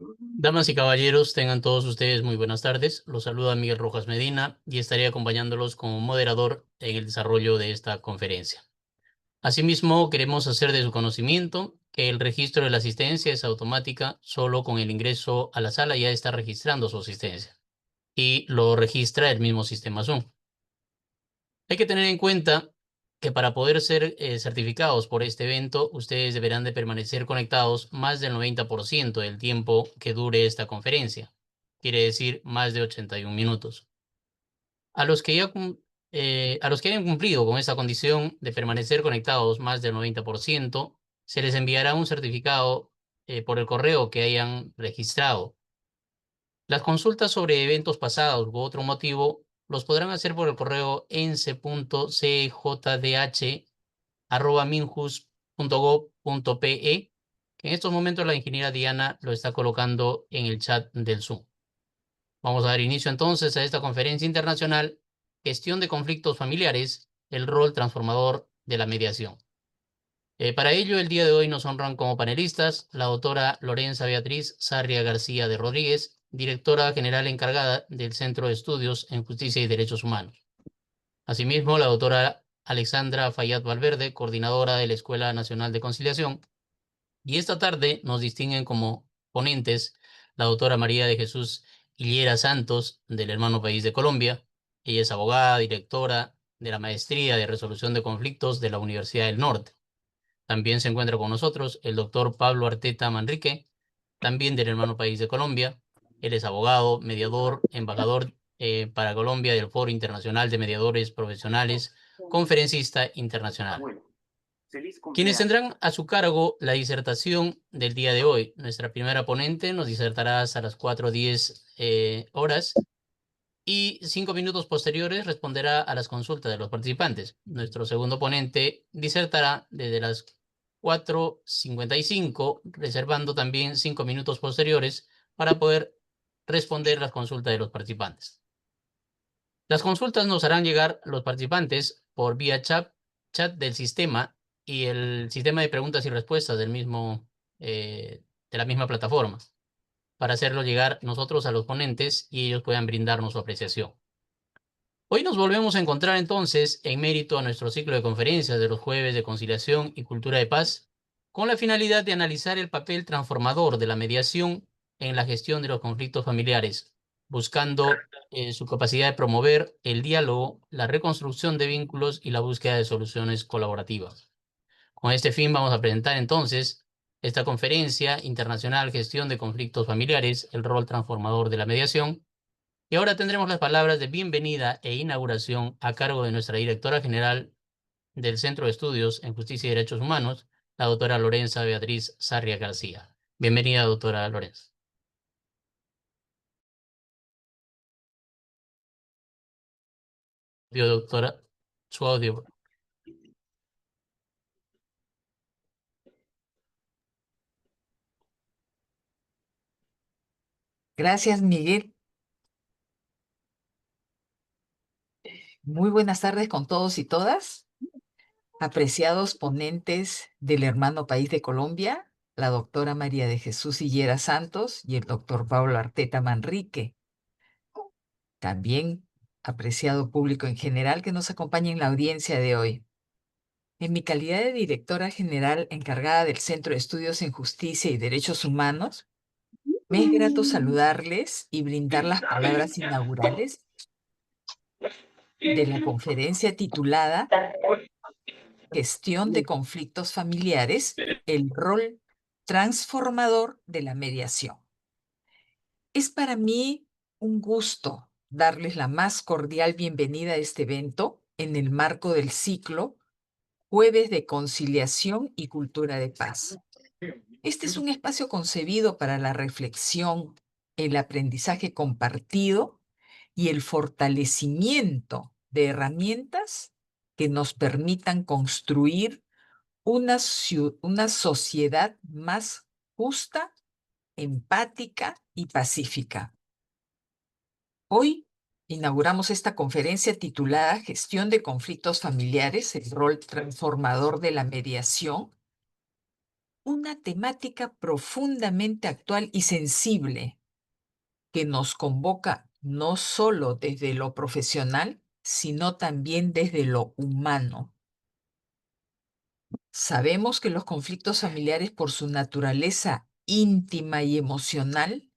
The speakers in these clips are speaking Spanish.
Damas y caballeros, tengan todos ustedes muy buenas tardes. Los saluda Miguel Rojas Medina y estaré acompañándolos como moderador en el desarrollo de esta conferencia. Asimismo, queremos hacer de su conocimiento que el registro de la asistencia es automática, solo con el ingreso a la sala ya está registrando su asistencia y lo registra el mismo sistema Zoom. Hay que tener en cuenta que para poder ser certificados por este evento, ustedes deberán de permanecer conectados más del 90% del tiempo que dure esta conferencia. Quiere decir más de 81 minutos. A los que a los que hayan cumplido con esta condición de permanecer conectados más del 90%, se les enviará un certificado por el correo que hayan registrado. Las consultas sobre eventos pasados u otro motivo los podrán hacer por el correo ence.cjdh@minjus.gov.pe, que en estos momentos la ingeniera Diana lo está colocando en el chat del Zoom. Vamos a dar inicio entonces a esta conferencia internacional, Gestión de conflictos familiares, el rol transformador de la mediación. Para ello, el día de hoy nos honran como panelistas la doctora Lorenza Beatriz Sarria García de Rodríguez, directora general encargada del Centro de Estudios en Justicia y Derechos Humanos. Asimismo, la doctora Alexandra Fayad Valverde, coordinadora de la Escuela Nacional de Conciliación. Y esta tarde nos distinguen como ponentes la doctora María de Jesús Hillera Santos, del hermano país de Colombia. Ella es abogada, directora de la Maestría de Resolución de Conflictos de la Universidad del Norte. También se encuentra con nosotros el doctor Pablo Arteta Manrique, también del hermano país de Colombia. Él es abogado, mediador, embajador para Colombia del Foro Internacional de Mediadores Profesionales, conferencista internacional. Quienes tendrán a su cargo la disertación del día de hoy. Nuestra primera ponente nos disertará hasta las 4:10 horas y 5 minutos posteriores responderá a las consultas de los participantes. Nuestro segundo ponente disertará desde las 4:55, reservando también 5 minutos posteriores para poder responder las consultas de los participantes. Las consultas nos harán llegar los participantes por vía chat del sistema y el sistema de preguntas y respuestas del mismo, de la misma plataforma, para hacerlo llegar nosotros a los ponentes y ellos puedan brindarnos su apreciación. Hoy nos volvemos a encontrar entonces en mérito a nuestro ciclo de conferencias de los jueves de conciliación y cultura de paz, con la finalidad de analizar el papel transformador de la mediación en la gestión de los conflictos familiares, buscando su capacidad de promover el diálogo, la reconstrucción de vínculos y la búsqueda de soluciones colaborativas. Con este fin vamos a presentar entonces esta conferencia internacional Gestión de conflictos familiares, el rol transformador de la mediación. Y ahora tendremos las palabras de bienvenida e inauguración a cargo de nuestra directora general del Centro de Estudios en Justicia y Derechos Humanos, la doctora Lorenza Beatriz Sarria García. Bienvenida, doctora Lorenza. Doctora, su audio. Gracias, Miguel. Muy buenas tardes con todos y todas. Apreciados ponentes del hermano país de Colombia, la doctora María de Jesús Hillera Santos y el doctor Pablo Arteta Manrique. También apreciado público en general que nos acompaña en la audiencia de hoy. En mi calidad de directora general encargada del Centro de Estudios en Justicia y Derechos Humanos, me es grato saludarles y brindar las palabras inaugurales de la conferencia titulada Gestión de conflictos familiares, el rol transformador de la mediación. Es para mí un gusto darles la más cordial bienvenida a este evento en el marco del ciclo Jueves de Conciliación y Cultura de Paz. Este es un espacio concebido para la reflexión, el aprendizaje compartido y el fortalecimiento de herramientas que nos permitan construir una sociedad más justa, empática y pacífica. Hoy inauguramos esta conferencia titulada Gestión de conflictos familiares, el rol transformador de la mediación, una temática profundamente actual y sensible que nos convoca no solo desde lo profesional, sino también desde lo humano. Sabemos que los conflictos familiares, por su naturaleza íntima y emocional,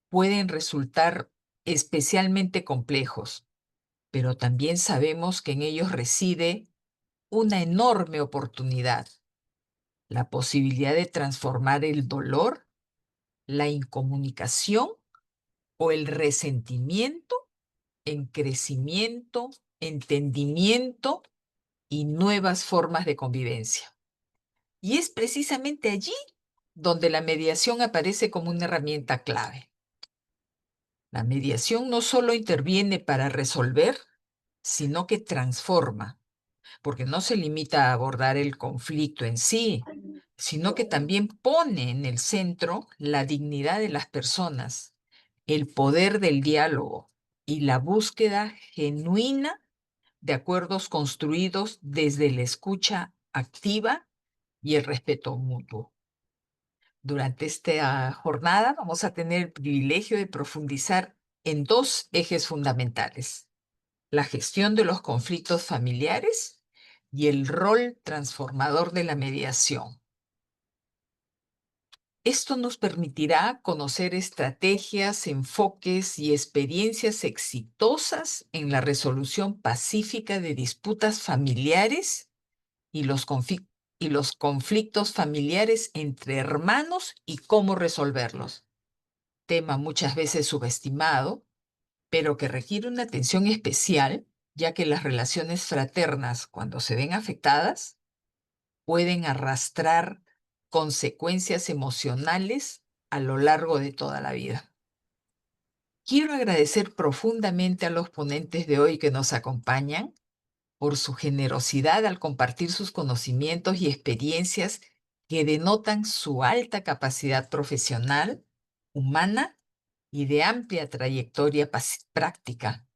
pueden resultar especialmente complejos, pero también sabemos que en ellos reside una enorme oportunidad, la posibilidad de transformar el dolor, la incomunicación o el resentimiento en crecimiento, entendimiento y nuevas formas de convivencia. Y es precisamente allí donde la mediación aparece como una herramienta clave. La mediación no solo interviene para resolver, sino que transforma, porque no se limita a abordar el conflicto en sí, sino que también pone en el centro la dignidad de las personas, el poder del diálogo y la búsqueda genuina de acuerdos construidos desde la escucha activa y el respeto mutuo. Durante esta jornada vamos a tener el privilegio de profundizar en dos ejes fundamentales: la gestión de los conflictos familiares y el rol transformador de la mediación. Esto nos permitirá conocer estrategias, enfoques y experiencias exitosas en la resolución pacífica de disputas familiares y los conflictos familiares entre hermanos y cómo resolverlos. Tema muchas veces subestimado, pero que requiere una atención especial, ya que las relaciones fraternas, cuando se ven afectadas, pueden arrastrar consecuencias emocionales a lo largo de toda la vida. Quiero agradecer profundamente a los ponentes de hoy que nos acompañan por su generosidad al compartir sus conocimientos y experiencias que denotan su alta capacidad profesional, humana y de amplia trayectoria práctica.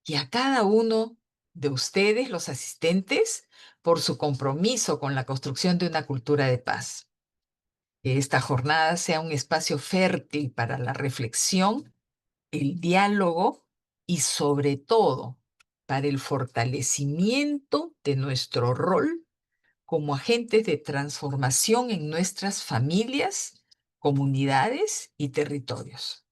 Y a cada uno de ustedes, los asistentes, por su compromiso con la construcción de una cultura de paz. Que esta jornada sea un espacio fértil para la reflexión, el diálogo y sobre todo para el fortalecimiento de nuestro rol como agentes de transformación en nuestras familias, comunidades y territorios.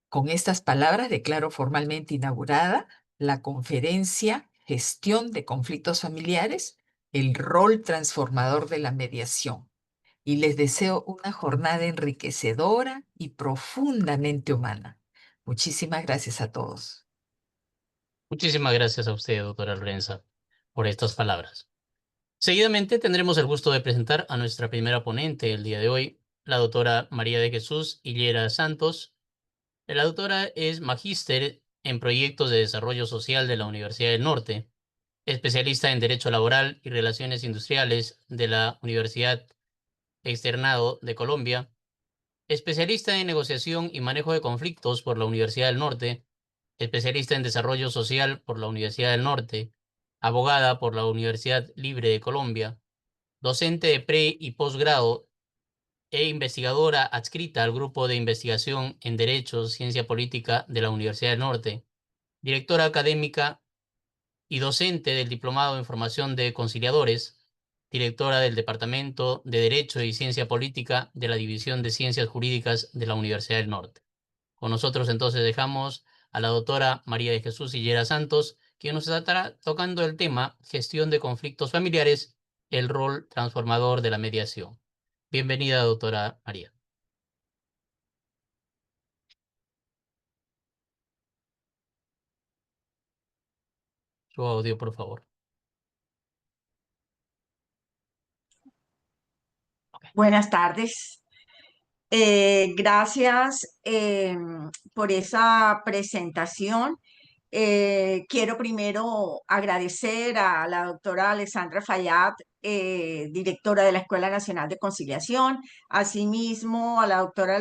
Con estas palabras declaro formalmente inaugurada la conferencia Gestión de Conflictos Familiares, el rol transformador de la mediación. Y les deseo una jornada enriquecedora y profundamente humana. Muchísimas gracias a todos. Muchísimas gracias a usted, doctora Lorenza, por estas palabras. Seguidamente tendremos el gusto de presentar a nuestra primera ponente el día de hoy, la doctora María de Jesús Hillera Santos. La doctora es magíster en proyectos de desarrollo social de la Universidad del Norte, especialista en Derecho Laboral y Relaciones Industriales de la Universidad Externado de Colombia, especialista en negociación y manejo de conflictos por la Universidad del Norte, especialista en desarrollo social por la Universidad del Norte, abogada por la Universidad Libre de Colombia, docente de pre y posgrado e investigadora adscrita al Grupo de Investigación en Derechos, Ciencia Política de la Universidad del Norte, directora académica y docente del Diplomado en Formación de Conciliadores, directora del Departamento de Derecho y Ciencia Política de la División de Ciencias Jurídicas de la Universidad del Norte. Con nosotros entonces dejamos a la doctora María de Jesús Hillera Santos, quien nos estará tocando el tema gestión de conflictos familiares, el rol transformador de la mediación. Bienvenida, doctora María. Su audio, por favor. Okay. Buenas tardes. Gracias por esa presentación. Quiero primero agradecer a la doctora Alessandra Fayad, directora de la Escuela Nacional de Conciliación, asimismo a la doctora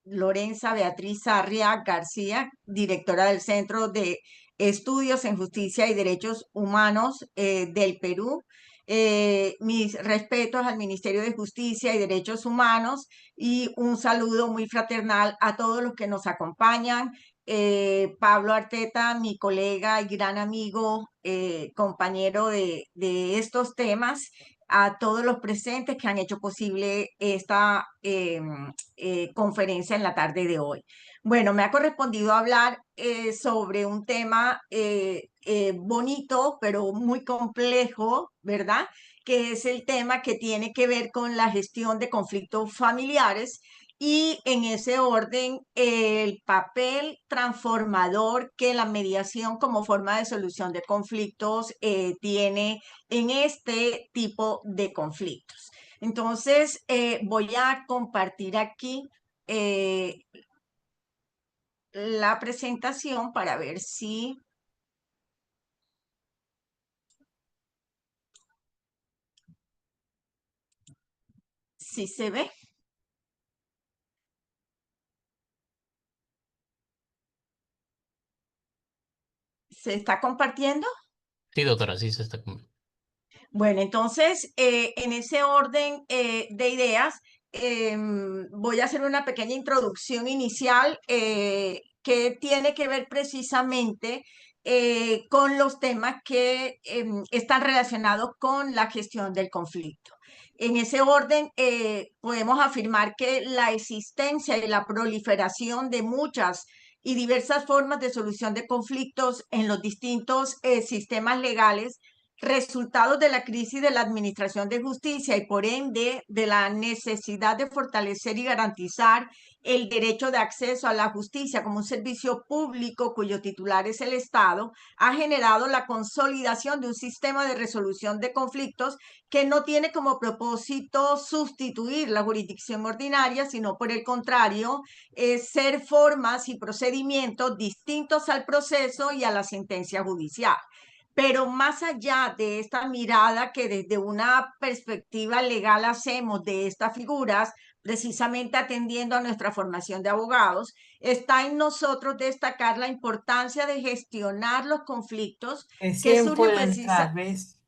Lorenza Beatriz Sarria García, directora del Centro de Estudios en Justicia y Derechos Humanos del Perú, Mis respetos al Ministerio de Justicia y Derechos Humanos y un saludo muy fraternal a todos los que nos acompañan. Pablo Arteta, mi colega y gran amigo, compañero de estos temas, a todos los presentes que han hecho posible esta conferencia en la tarde de hoy. Bueno, me ha correspondido hablar sobre un tema bonito, pero muy complejo, ¿verdad? Que es el tema que tiene que ver con la gestión de conflictos familiares y en ese orden el papel transformador que la mediación como forma de solución de conflictos tiene en este tipo de conflictos. Entonces, voy a compartir aquí la presentación para ver si se ve. ¿Se está compartiendo? Sí, doctora, sí se está. Bueno, entonces, en ese orden de ideas, voy a hacer una pequeña introducción inicial que tiene que ver precisamente con los temas que están relacionados con la gestión del conflicto. En ese orden, podemos afirmar que la existencia y la proliferación de muchas y diversas formas de solución de conflictos en los distintos sistemas legales resultados de la crisis de la administración de justicia y por ende de la necesidad de fortalecer y garantizar el derecho de acceso a la justicia como un servicio público cuyo titular es el Estado, ha generado la consolidación de un sistema de resolución de conflictos que no tiene como propósito sustituir la jurisdicción ordinaria, sino por el contrario, ser formas y procedimientos distintos al proceso y a la sentencia judicial. Pero más allá de esta mirada que desde una perspectiva legal hacemos de estas figuras, precisamente atendiendo a nuestra formación de abogados, está en nosotros destacar la importancia de gestionar los conflictos que Recién surgen, puedo entrar, ¿ves?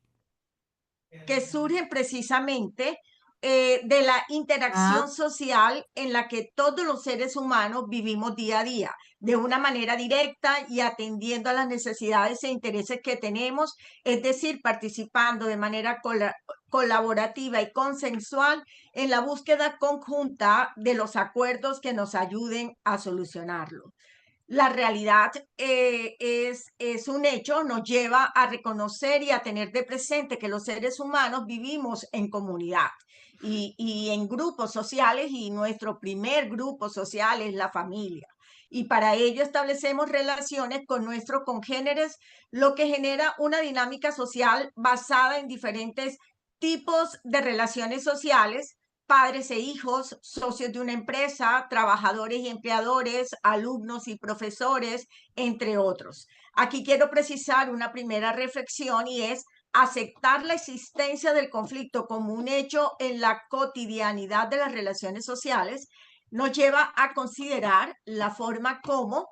precisamente de la interacción Ah, social en la que todos los seres humanos vivimos día a día, de una manera directa y atendiendo a las necesidades e intereses que tenemos, es decir, participando de manera colaborativa y consensual en la búsqueda conjunta de los acuerdos que nos ayuden a solucionarlo. La realidad es un hecho, nos lleva a reconocer y a tener de presente que los seres humanos vivimos en comunidad y en grupos sociales y nuestro primer grupo social es la familia. Y para ello establecemos relaciones con nuestros congéneres, lo que genera una dinámica social basada en diferentes tipos de relaciones sociales, padres e hijos, socios de una empresa, trabajadores y empleadores, alumnos y profesores, entre otros. Aquí quiero precisar una primera reflexión y es aceptar la existencia del conflicto como un hecho en la cotidianidad de las relaciones sociales nos lleva a considerar la forma como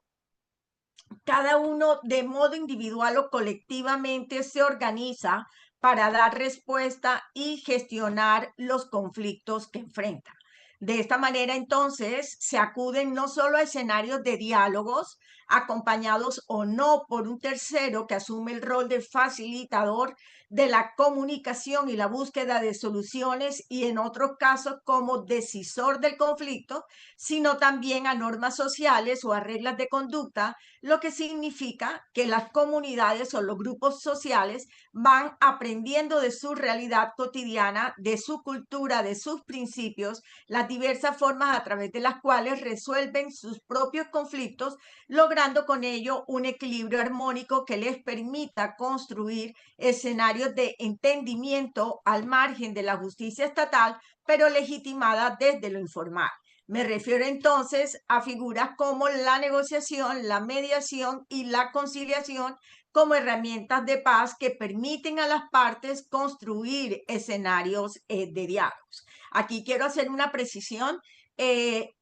cada uno de modo individual o colectivamente se organiza para dar respuesta y gestionar los conflictos que enfrenta. De esta manera, entonces, se acuden no solo a escenarios de diálogos, acompañados o no por un tercero que asume el rol de facilitador de la comunicación y la búsqueda de soluciones y en otros casos como decisor del conflicto, sino también a normas sociales o a reglas de conducta, lo que significa que las comunidades o los grupos sociales van aprendiendo de su realidad cotidiana, de su cultura, de sus principios, las diversas formas a través de las cuales resuelven sus propios conflictos, logrando con ello un equilibrio armónico que les permita construir escenarios de entendimiento al margen de la justicia estatal, pero legitimada desde lo informal. Me refiero entonces a figuras como la negociación, la mediación y la conciliación como herramientas de paz que permiten a las partes construir escenarios de diálogos. Aquí quiero hacer una precisión.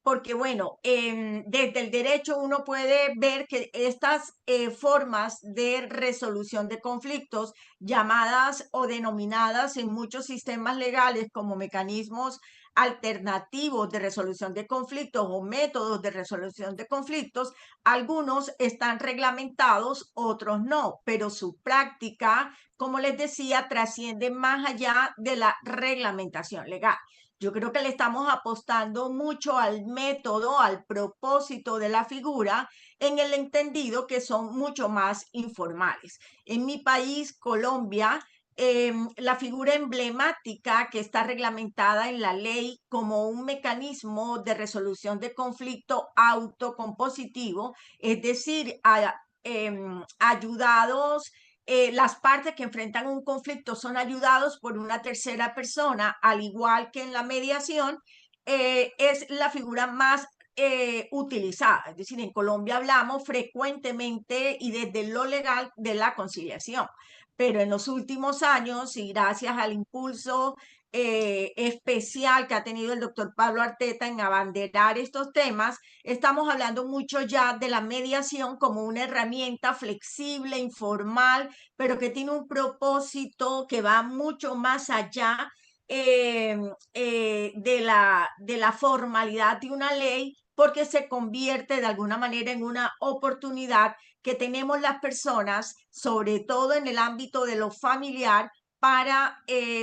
porque bueno, desde el derecho uno puede ver que estas formas de resolución de conflictos, llamadas o denominadas en muchos sistemas legales como mecanismos alternativos de resolución de conflictos o métodos de resolución de conflictos, algunos están reglamentados, otros no, pero su práctica, como les decía, trasciende más allá de la reglamentación legal. Yo creo que le estamos apostando mucho al método, al propósito de la figura, en el entendido que son mucho más informales. En mi país, Colombia, la figura emblemática que está reglamentada en la ley como un mecanismo de resolución de conflicto autocompositivo, es decir, ayudados, las partes que enfrentan un conflicto son ayudados por una tercera persona, al igual que en la mediación, es la figura más utilizada. Es decir, en Colombia hablamos frecuentemente y desde lo legal de la conciliación, pero en los últimos años y gracias al impulso especial que ha tenido el doctor Pablo Arteta en abanderar estos temas, estamos hablando mucho ya de la mediación como una herramienta flexible, informal, pero que tiene un propósito que va mucho más allá de la formalidad de una ley, porque se convierte de alguna manera en una oportunidad que tenemos las personas, sobre todo en el ámbito de lo familiar, para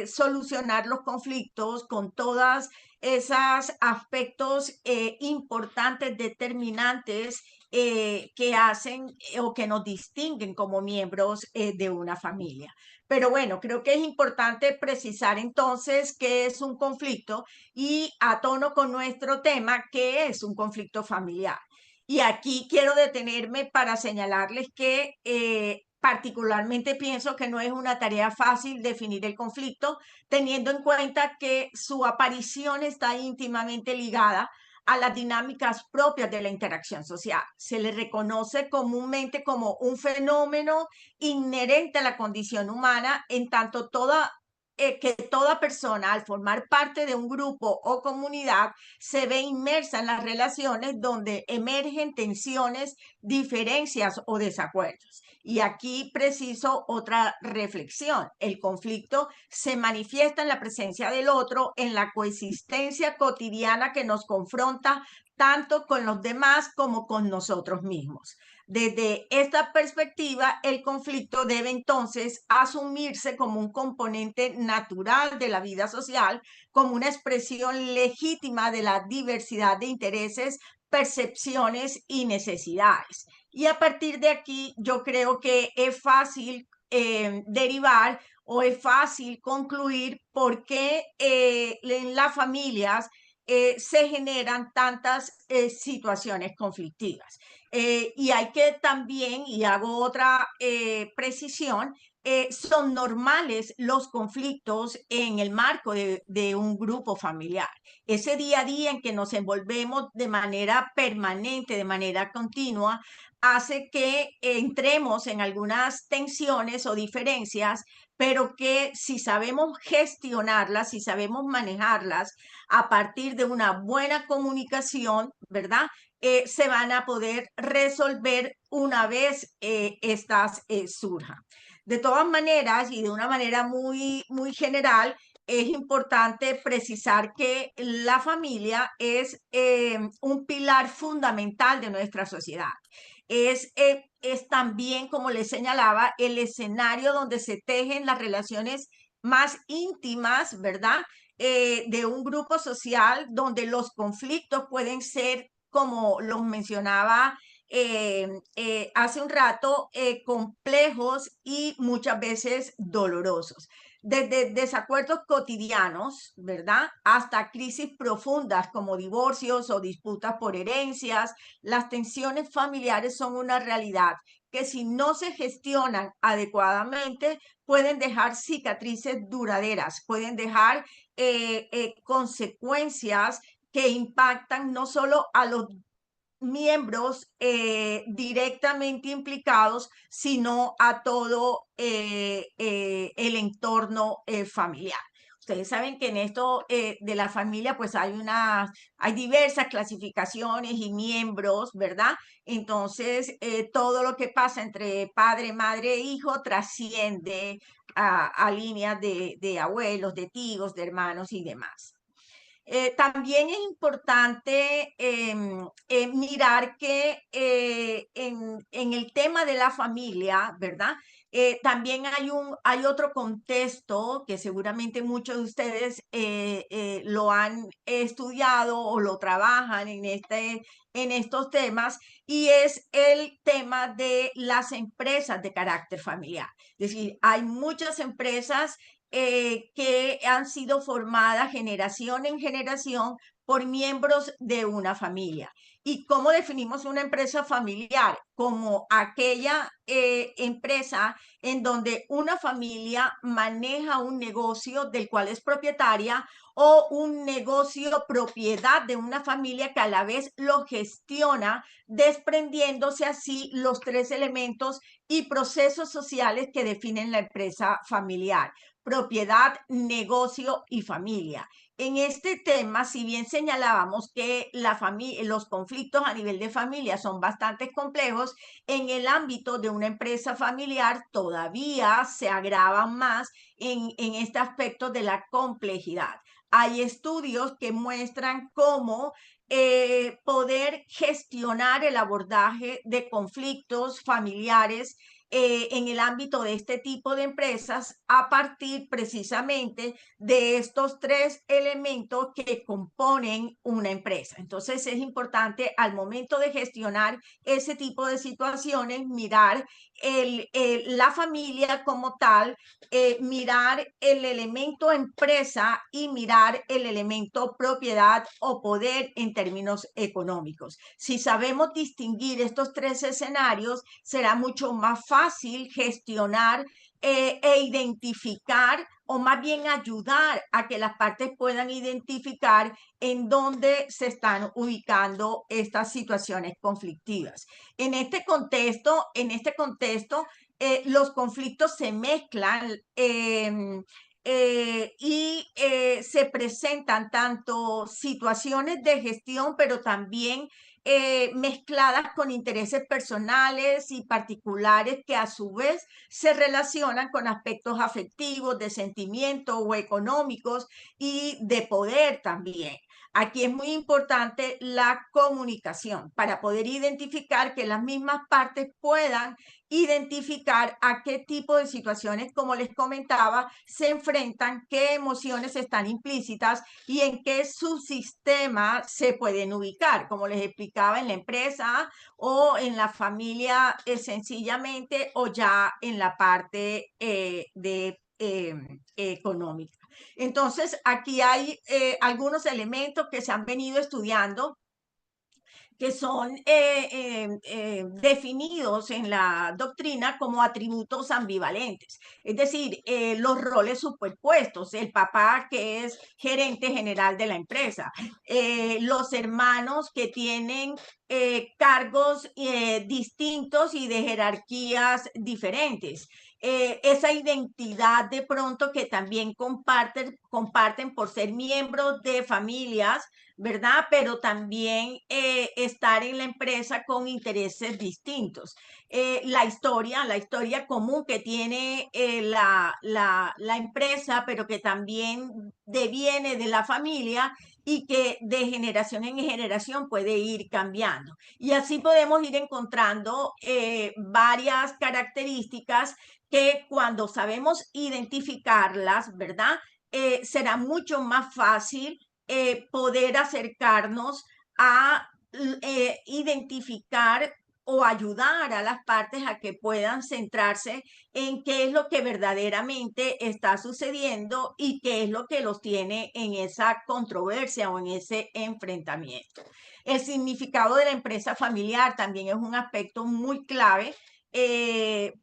solucionar los conflictos con todas esos aspectos importantes, determinantes, que hacen o que nos distinguen como miembros de una familia. Pero bueno, creo que es importante precisar entonces qué es un conflicto y a tono con nuestro tema, qué es un conflicto familiar. Y aquí quiero detenerme para señalarles que particularmente pienso que no es una tarea fácil definir el conflicto, teniendo en cuenta que su aparición está íntimamente ligada a las dinámicas propias de la interacción social. Se le reconoce comúnmente como un fenómeno inherente a la condición humana, en tanto que toda persona, al formar parte de un grupo o comunidad, se ve inmersa en las relaciones donde emergen tensiones, diferencias o desacuerdos. Y aquí preciso otra reflexión. El conflicto se manifiesta en la presencia del otro, en la coexistencia cotidiana que nos confronta tanto con los demás como con nosotros mismos. Desde esta perspectiva, el conflicto debe entonces asumirse como un componente natural de la vida social, como una expresión legítima de la diversidad de intereses, percepciones y necesidades. Y a partir de aquí, yo creo que es fácil derivar o es fácil concluir por qué en las familias se generan tantas situaciones conflictivas. Y hay que también, y hago otra precisión, son normales los conflictos en el marco de un grupo familiar. Ese día a día en que nos envolvemos de manera permanente, de manera continua, hace que entremos en algunas tensiones o diferencias, pero que si sabemos gestionarlas, si sabemos manejarlas a partir de una buena comunicación, ¿verdad? Se van a poder resolver una vez estas surjan. De todas maneras, y de una manera muy general, es importante precisar que la familia es un pilar fundamental de nuestra sociedad. Es también, como les señalaba, el escenario donde se tejen las relaciones más íntimas, ¿verdad? De un grupo social donde los conflictos pueden ser, como los mencionaba hace un rato, complejos y muchas veces dolorosos. Desde desacuerdos cotidianos, ¿verdad? Hasta crisis profundas como divorcios o disputas por herencias, las tensiones familiares son una realidad que si no se gestionan adecuadamente pueden dejar cicatrices duraderas, pueden dejar consecuencias que impactan no solo a los miembros directamente implicados, sino a todo el entorno familiar. Ustedes saben que en esto de la familia pues hay diversas clasificaciones y miembros, ¿verdad? Entonces, todo lo que pasa entre padre, madre e hijo trasciende a líneas de abuelos, de tíos, de hermanos y demás. También es importante mirar que en el tema de la familia, ¿verdad? También hay otro contexto que seguramente muchos de ustedes lo han estudiado o lo trabajan en estos temas, y es el tema de las empresas de carácter familiar. Es decir, hay muchas empresas que han sido formadas generación en generación por miembros de una familia. ¿Y cómo definimos una empresa familiar? Como aquella empresa en donde una familia maneja un negocio del cual es propietaria, o un negocio propiedad de una familia que a la vez lo gestiona, desprendiéndose así los tres elementos y procesos sociales que definen la empresa familiar: propiedad, negocio y familia. En este tema, si bien señalábamos que los conflictos a nivel de familia son bastante complejos, en el ámbito de una empresa familiar todavía se agravan más en este aspecto de la complejidad. Hay estudios que muestran cómo poder gestionar el abordaje de conflictos familiares en el ámbito de este tipo de empresas, a partir precisamente de estos tres elementos que componen una empresa. Entonces es importante, al momento de gestionar ese tipo de situaciones, mirar la familia como tal, mirar el elemento empresa y mirar el elemento propiedad o poder en términos económicos. Si sabemos distinguir estos tres escenarios, será mucho más fácil gestionar e identificar, o más bien ayudar a que las partes puedan identificar en dónde se están ubicando estas situaciones conflictivas. En este contexto, los conflictos se mezclan y se presentan tanto situaciones de gestión, pero también mezcladas con intereses personales y particulares, que a su vez se relacionan con aspectos afectivos, de sentimiento o económicos, y de poder también. Aquí es muy importante la comunicación para poder identificar, que las mismas partes puedan identificar a qué tipo de situaciones, como les comentaba, se enfrentan, qué emociones están implícitas y en qué subsistema se pueden ubicar, como les explicaba, en la empresa o en la familia sencillamente, o ya en la parte económica. Entonces, aquí hay algunos elementos que se han venido estudiando, que son definidos en la doctrina como atributos ambivalentes, es decir, los roles superpuestos: el papá, que es gerente general de la empresa, los hermanos, que tienen cargos distintos y de jerarquías diferentes, esa identidad de pronto que también comparten por ser miembros de familias, ¿verdad? Pero también estar en la empresa con intereses distintos. La historia común que tiene la empresa, pero que también deviene de la familia y que de generación en generación puede ir cambiando. Y así podemos ir encontrando varias características que, cuando sabemos identificarlas, ¿verdad? Será mucho más fácil poder acercarnos a identificar o ayudar a las partes a que puedan centrarse en qué es lo que verdaderamente está sucediendo y qué es lo que los tiene en esa controversia o en ese enfrentamiento. El significado de la empresa familiar también es un aspecto muy clave,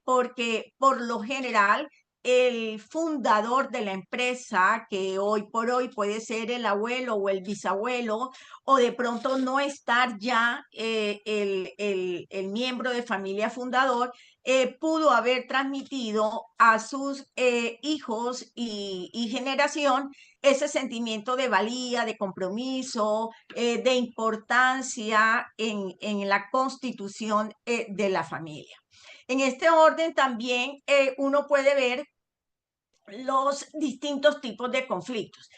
porque por lo general el fundador de la empresa, que hoy por hoy puede ser el abuelo o el bisabuelo, o de pronto no estar ya el miembro de familia fundador, pudo haber transmitido a sus hijos y generación ese sentimiento de valía, de compromiso, de importancia en la constitución de la familia. En este orden también uno puede ver los distintos tipos de conflictos.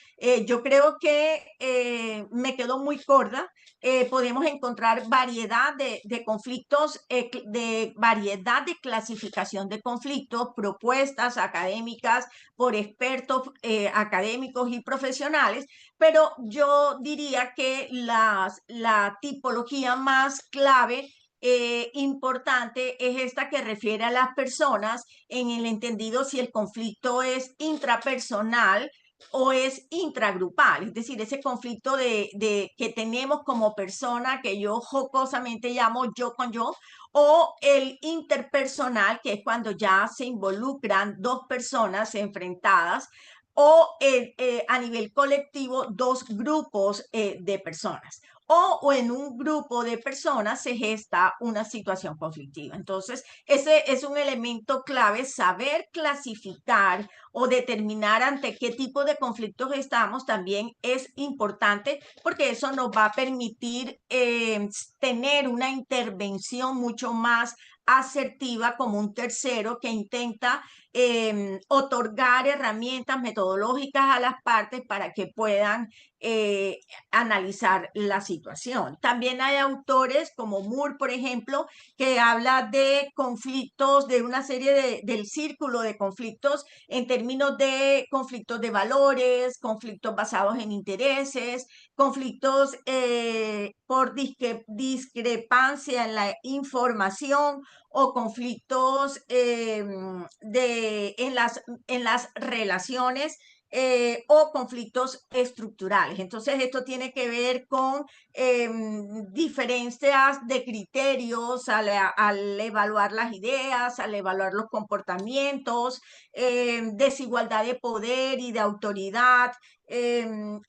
Yo creo que me quedo muy corta. Podemos encontrar variedad de conflictos, de variedad de clasificación de conflictos, propuestas académicas por expertos académicos y profesionales, pero yo diría que la tipología más clave importante es esta que refiere a las personas en el entendido si el conflicto es intrapersonal o es intragrupal, es decir, ese conflicto que tenemos como persona que yo jocosamente llamo yo con yo, o el interpersonal, que es cuando ya se involucran dos personas enfrentadas, o a nivel colectivo dos grupos de personas. O en un grupo de personas se gesta una situación conflictiva. Entonces, ese es un elemento clave, saber clasificar o determinar ante qué tipo de conflictos estamos también es importante porque eso nos va a permitir tener una intervención mucho más asertiva como un tercero que intenta otorgar herramientas metodológicas a las partes para que puedan analizar la situación. También hay autores como Moore, por ejemplo, que habla de conflictos, de una serie del círculo de conflictos en términos de conflictos de valores, conflictos basados en intereses, conflictos por discrepancia en la información o conflictos en las relaciones o conflictos estructurales. Entonces, esto tiene que ver con diferencias de criterios al evaluar las ideas, al evaluar los comportamientos, desigualdad de poder y de autoridad,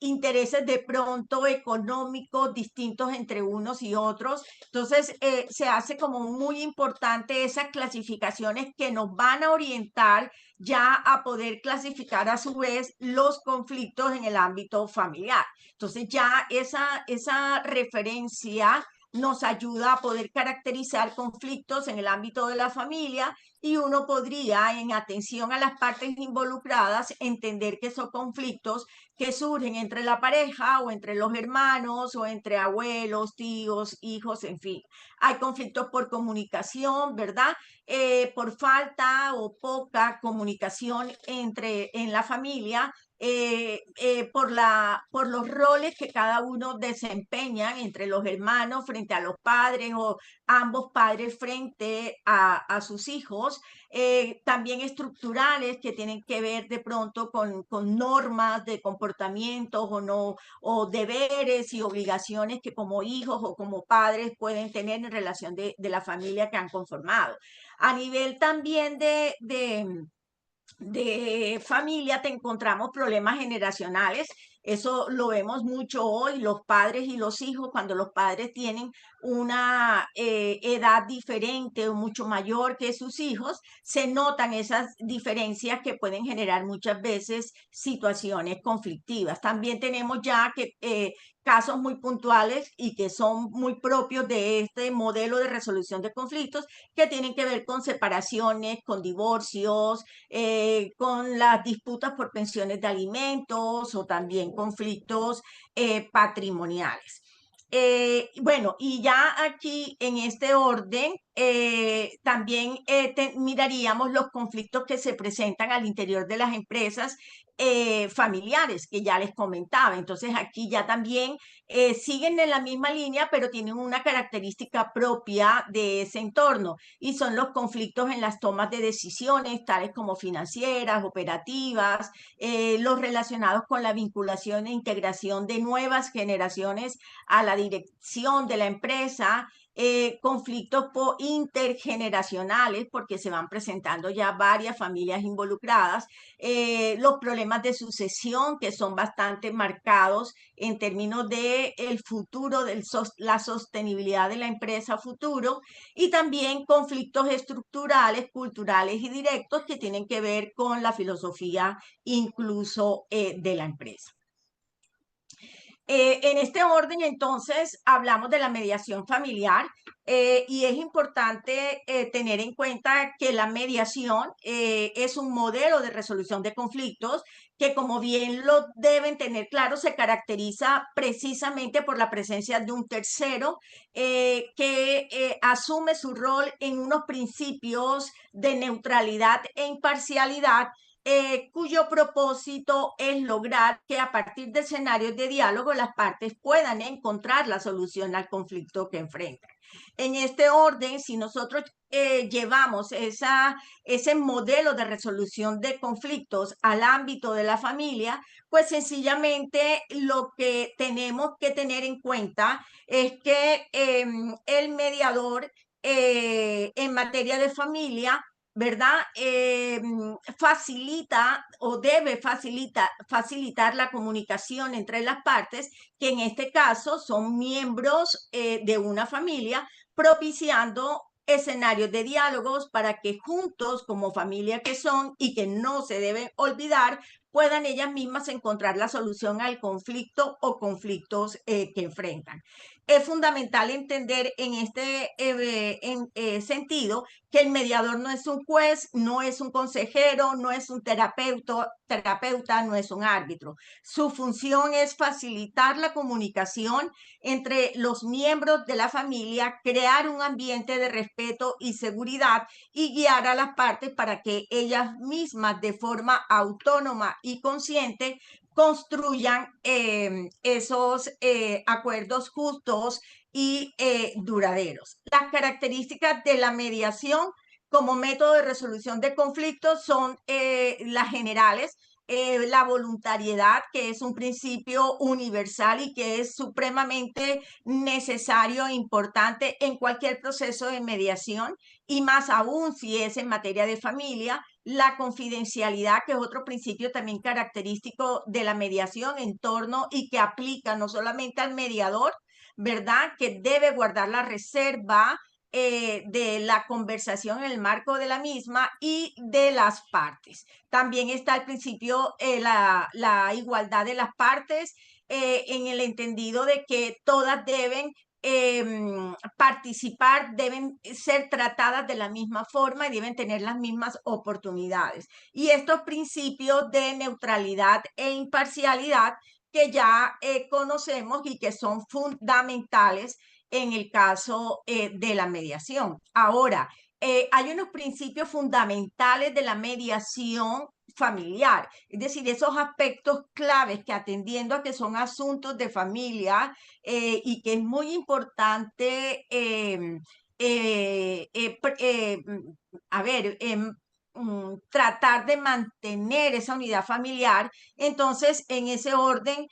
intereses de pronto económicos distintos entre unos y otros. Entonces, se hace como muy importante esas clasificaciones que nos van a orientar ya a poder clasificar a su vez los conflictos en el ámbito familiar. Entonces ya esa referencia nos ayuda a poder caracterizar conflictos en el ámbito de la familia y uno podría, en atención a las partes involucradas, entender que son conflictos que surgen entre la pareja o entre los hermanos o entre abuelos, tíos, hijos, en fin. Hay conflictos por comunicación, ¿verdad? Por falta o poca comunicación en la familia, por los roles que cada uno desempeña entre los hermanos frente a los padres o ambos padres frente a sus hijos, también estructurales que tienen que ver de pronto con normas de comportamientos o no, o deberes y obligaciones que como hijos o como padres pueden tener en relación de la familia que han conformado. A nivel también de familia te encontramos problemas generacionales. Eso lo vemos mucho hoy, los padres y los hijos, cuando los padres tienen una edad diferente o mucho mayor que sus hijos, se notan esas diferencias que pueden generar muchas veces situaciones conflictivas. También tenemos ya que casos muy puntuales y que son muy propios de este modelo de resolución de conflictos que tienen que ver con separaciones, con divorcios, con las disputas por pensiones de alimentos o también conflictos patrimoniales. Bueno, y ya aquí en este orden también miraríamos los conflictos que se presentan al interior de las empresas familiares que ya les comentaba. Entonces aquí ya también siguen en la misma línea, pero tienen una característica propia de ese entorno y son los conflictos en las tomas de decisiones, tales como financieras, operativas, los relacionados con la vinculación e integración de nuevas generaciones a la dirección de la empresa, conflictos intergeneracionales, porque se van presentando ya varias familias involucradas, los problemas de sucesión, que son bastante marcados en términos de el futuro, la sostenibilidad de la empresa futuro, y también conflictos estructurales, culturales y directos que tienen que ver con la filosofía incluso de la empresa. En este orden, entonces, hablamos de la mediación familiar y es importante tener en cuenta que la mediación es un modelo de resolución de conflictos que, como bien lo deben tener claro, se caracteriza precisamente por la presencia de un tercero que asume su rol en unos principios de neutralidad e imparcialidad, cuyo propósito es lograr que a partir de escenarios de diálogo las partes puedan encontrar la solución al conflicto que enfrentan. En este orden, si nosotros llevamos ese modelo de resolución de conflictos al ámbito de la familia, pues sencillamente lo que tenemos que tener en cuenta es que el mediador en materia de familia, ¿verdad? Facilita o debe facilitar la comunicación entre las partes, que en este caso son miembros de una familia, propiciando escenarios de diálogos para que juntos, como familia que son y que no se deben olvidar, puedan ellas mismas encontrar la solución al conflicto o conflictos que enfrentan. Es fundamental entender en este sentido que el mediador no es un juez, no es un consejero, no es un terapeuta, no es un árbitro. Su función es facilitar la comunicación entre los miembros de la familia, crear un ambiente de respeto y seguridad y guiar a las partes para que ellas mismas, de forma autónoma y consciente, construyan esos acuerdos justos y duraderos. Las características de la mediación como método de resolución de conflictos son las generales. La voluntariedad, que es un principio universal y que es supremamente necesario e importante en cualquier proceso de mediación, y más aún si es en materia de familia. La confidencialidad, que es otro principio también característico de la mediación en torno y que aplica no solamente al mediador, ¿verdad? Que debe guardar la reserva de la conversación en el marco de la misma y de las partes. También está el principio, la igualdad de las partes, en el entendido de que todas deben participar, deben ser tratadas de la misma forma y deben tener las mismas oportunidades. Y estos principios de neutralidad e imparcialidad que ya conocemos y que son fundamentales en el caso de la mediación. Ahora, hay unos principios fundamentales de la mediación familiar, es decir, esos aspectos claves que, atendiendo a que son asuntos de familia y que es muy importante tratar de mantener esa unidad familiar. Entonces, en ese orden,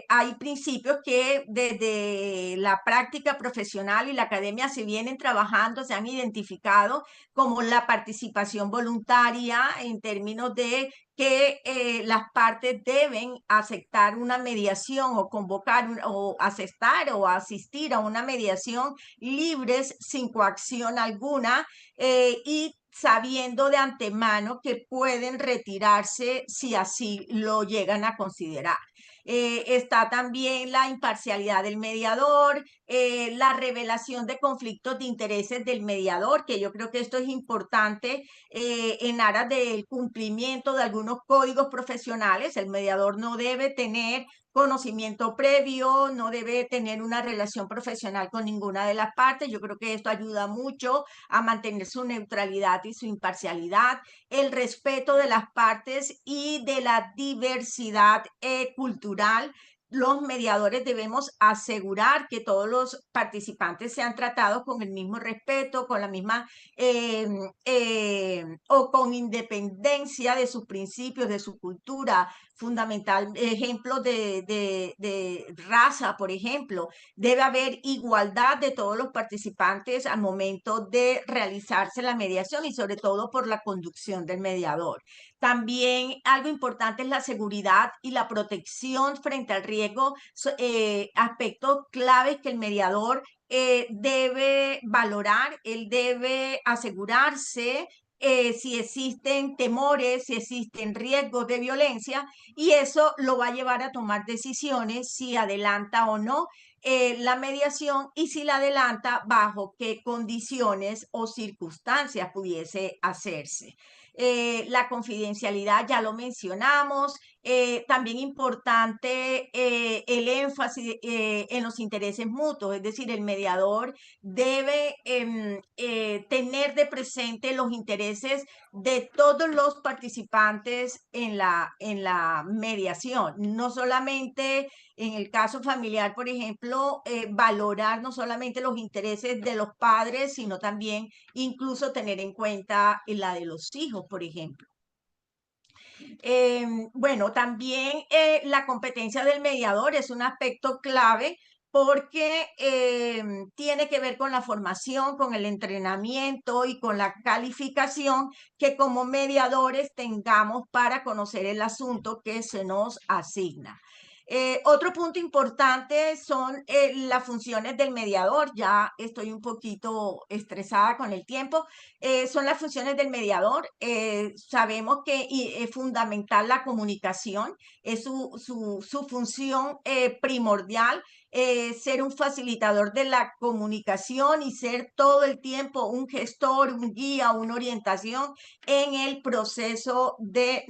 hay principios que desde la práctica profesional y la academia se vienen trabajando, se han identificado, como la participación voluntaria, en términos de que las partes deben aceptar una mediación o convocar o aceptar o asistir a una mediación libres, sin coacción alguna, y sabiendo de antemano que pueden retirarse si así lo llegan a considerar. Está también la imparcialidad del mediador, la revelación de conflictos de intereses del mediador, que yo creo que esto es importante en aras del cumplimiento de algunos códigos profesionales. El mediador no debe tener conocimiento previo, no debe tener una relación profesional con ninguna de las partes. Yo creo que esto ayuda mucho a mantener su neutralidad y su imparcialidad, el respeto de las partes y de la diversidad cultural. Los mediadores debemos asegurar que todos los participantes sean tratados con el mismo respeto, con la misma o con independencia de sus principios, de su cultura fundamental, ejemplo de raza, por ejemplo. Debe haber igualdad de todos los participantes al momento de realizarse la mediación y sobre todo por la conducción del mediador. También algo importante es la seguridad y la protección frente al riesgo, aspectos claves que el mediador debe valorar, él debe asegurarse si existen temores, si existen riesgos de violencia, y eso lo va a llevar a tomar decisiones si adelanta o no la mediación y si la adelanta bajo qué condiciones o circunstancias pudiese hacerse. La confidencialidad ya lo mencionamos. También importante el énfasis en los intereses mutuos, es decir, el mediador debe tener de presente los intereses de todos los participantes en la mediación, no solamente en el caso familiar, por ejemplo, valorar no solamente los intereses de los padres, sino también incluso tener en cuenta la de los hijos, por ejemplo. Bueno, también la competencia del mediador es un aspecto clave porque tiene que ver con la formación, con el entrenamiento y con la calificación que como mediadores tengamos para conocer el asunto que se nos asigna. Otro punto importante son las funciones del mediador. Ya estoy un poquito estresada con el tiempo. Son las funciones del mediador. Sabemos que es fundamental la comunicación, es su función primordial. Ser un facilitador de la comunicación y ser todo el tiempo un gestor, un guía, una orientación en el proceso de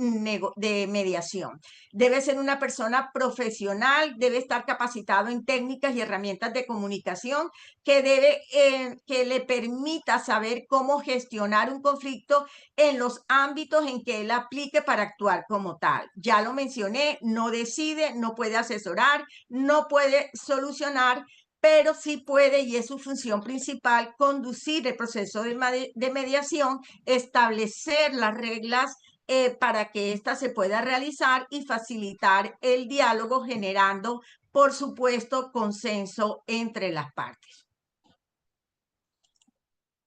mediación. Debe ser una persona profesional, debe estar capacitado en técnicas y herramientas de comunicación que le permita saber cómo gestionar un conflicto en los ámbitos en que él aplique para actuar como tal. Ya lo mencioné, no decide, no puede asesorar, no puede solucionar, pero sí puede, y es su función principal, conducir el proceso de mediación, establecer las reglas para que ésta se pueda realizar y facilitar el diálogo, generando, por supuesto, consenso entre las partes.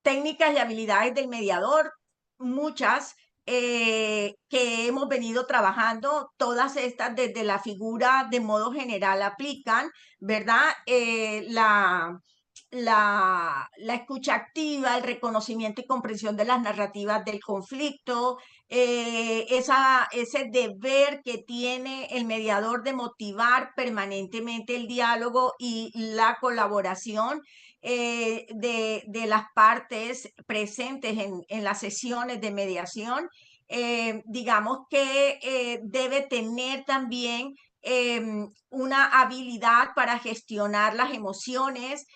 Técnicas y habilidades del mediador, muchas que hemos venido trabajando, todas estas desde la figura de modo general aplican, ¿verdad? La escucha activa, el reconocimiento y comprensión de las narrativas del conflicto, ese deber que tiene el mediador de motivar permanentemente el diálogo y la colaboración de las partes presentes en las sesiones de mediación. Digamos que debe tener también una habilidad para gestionar las emociones,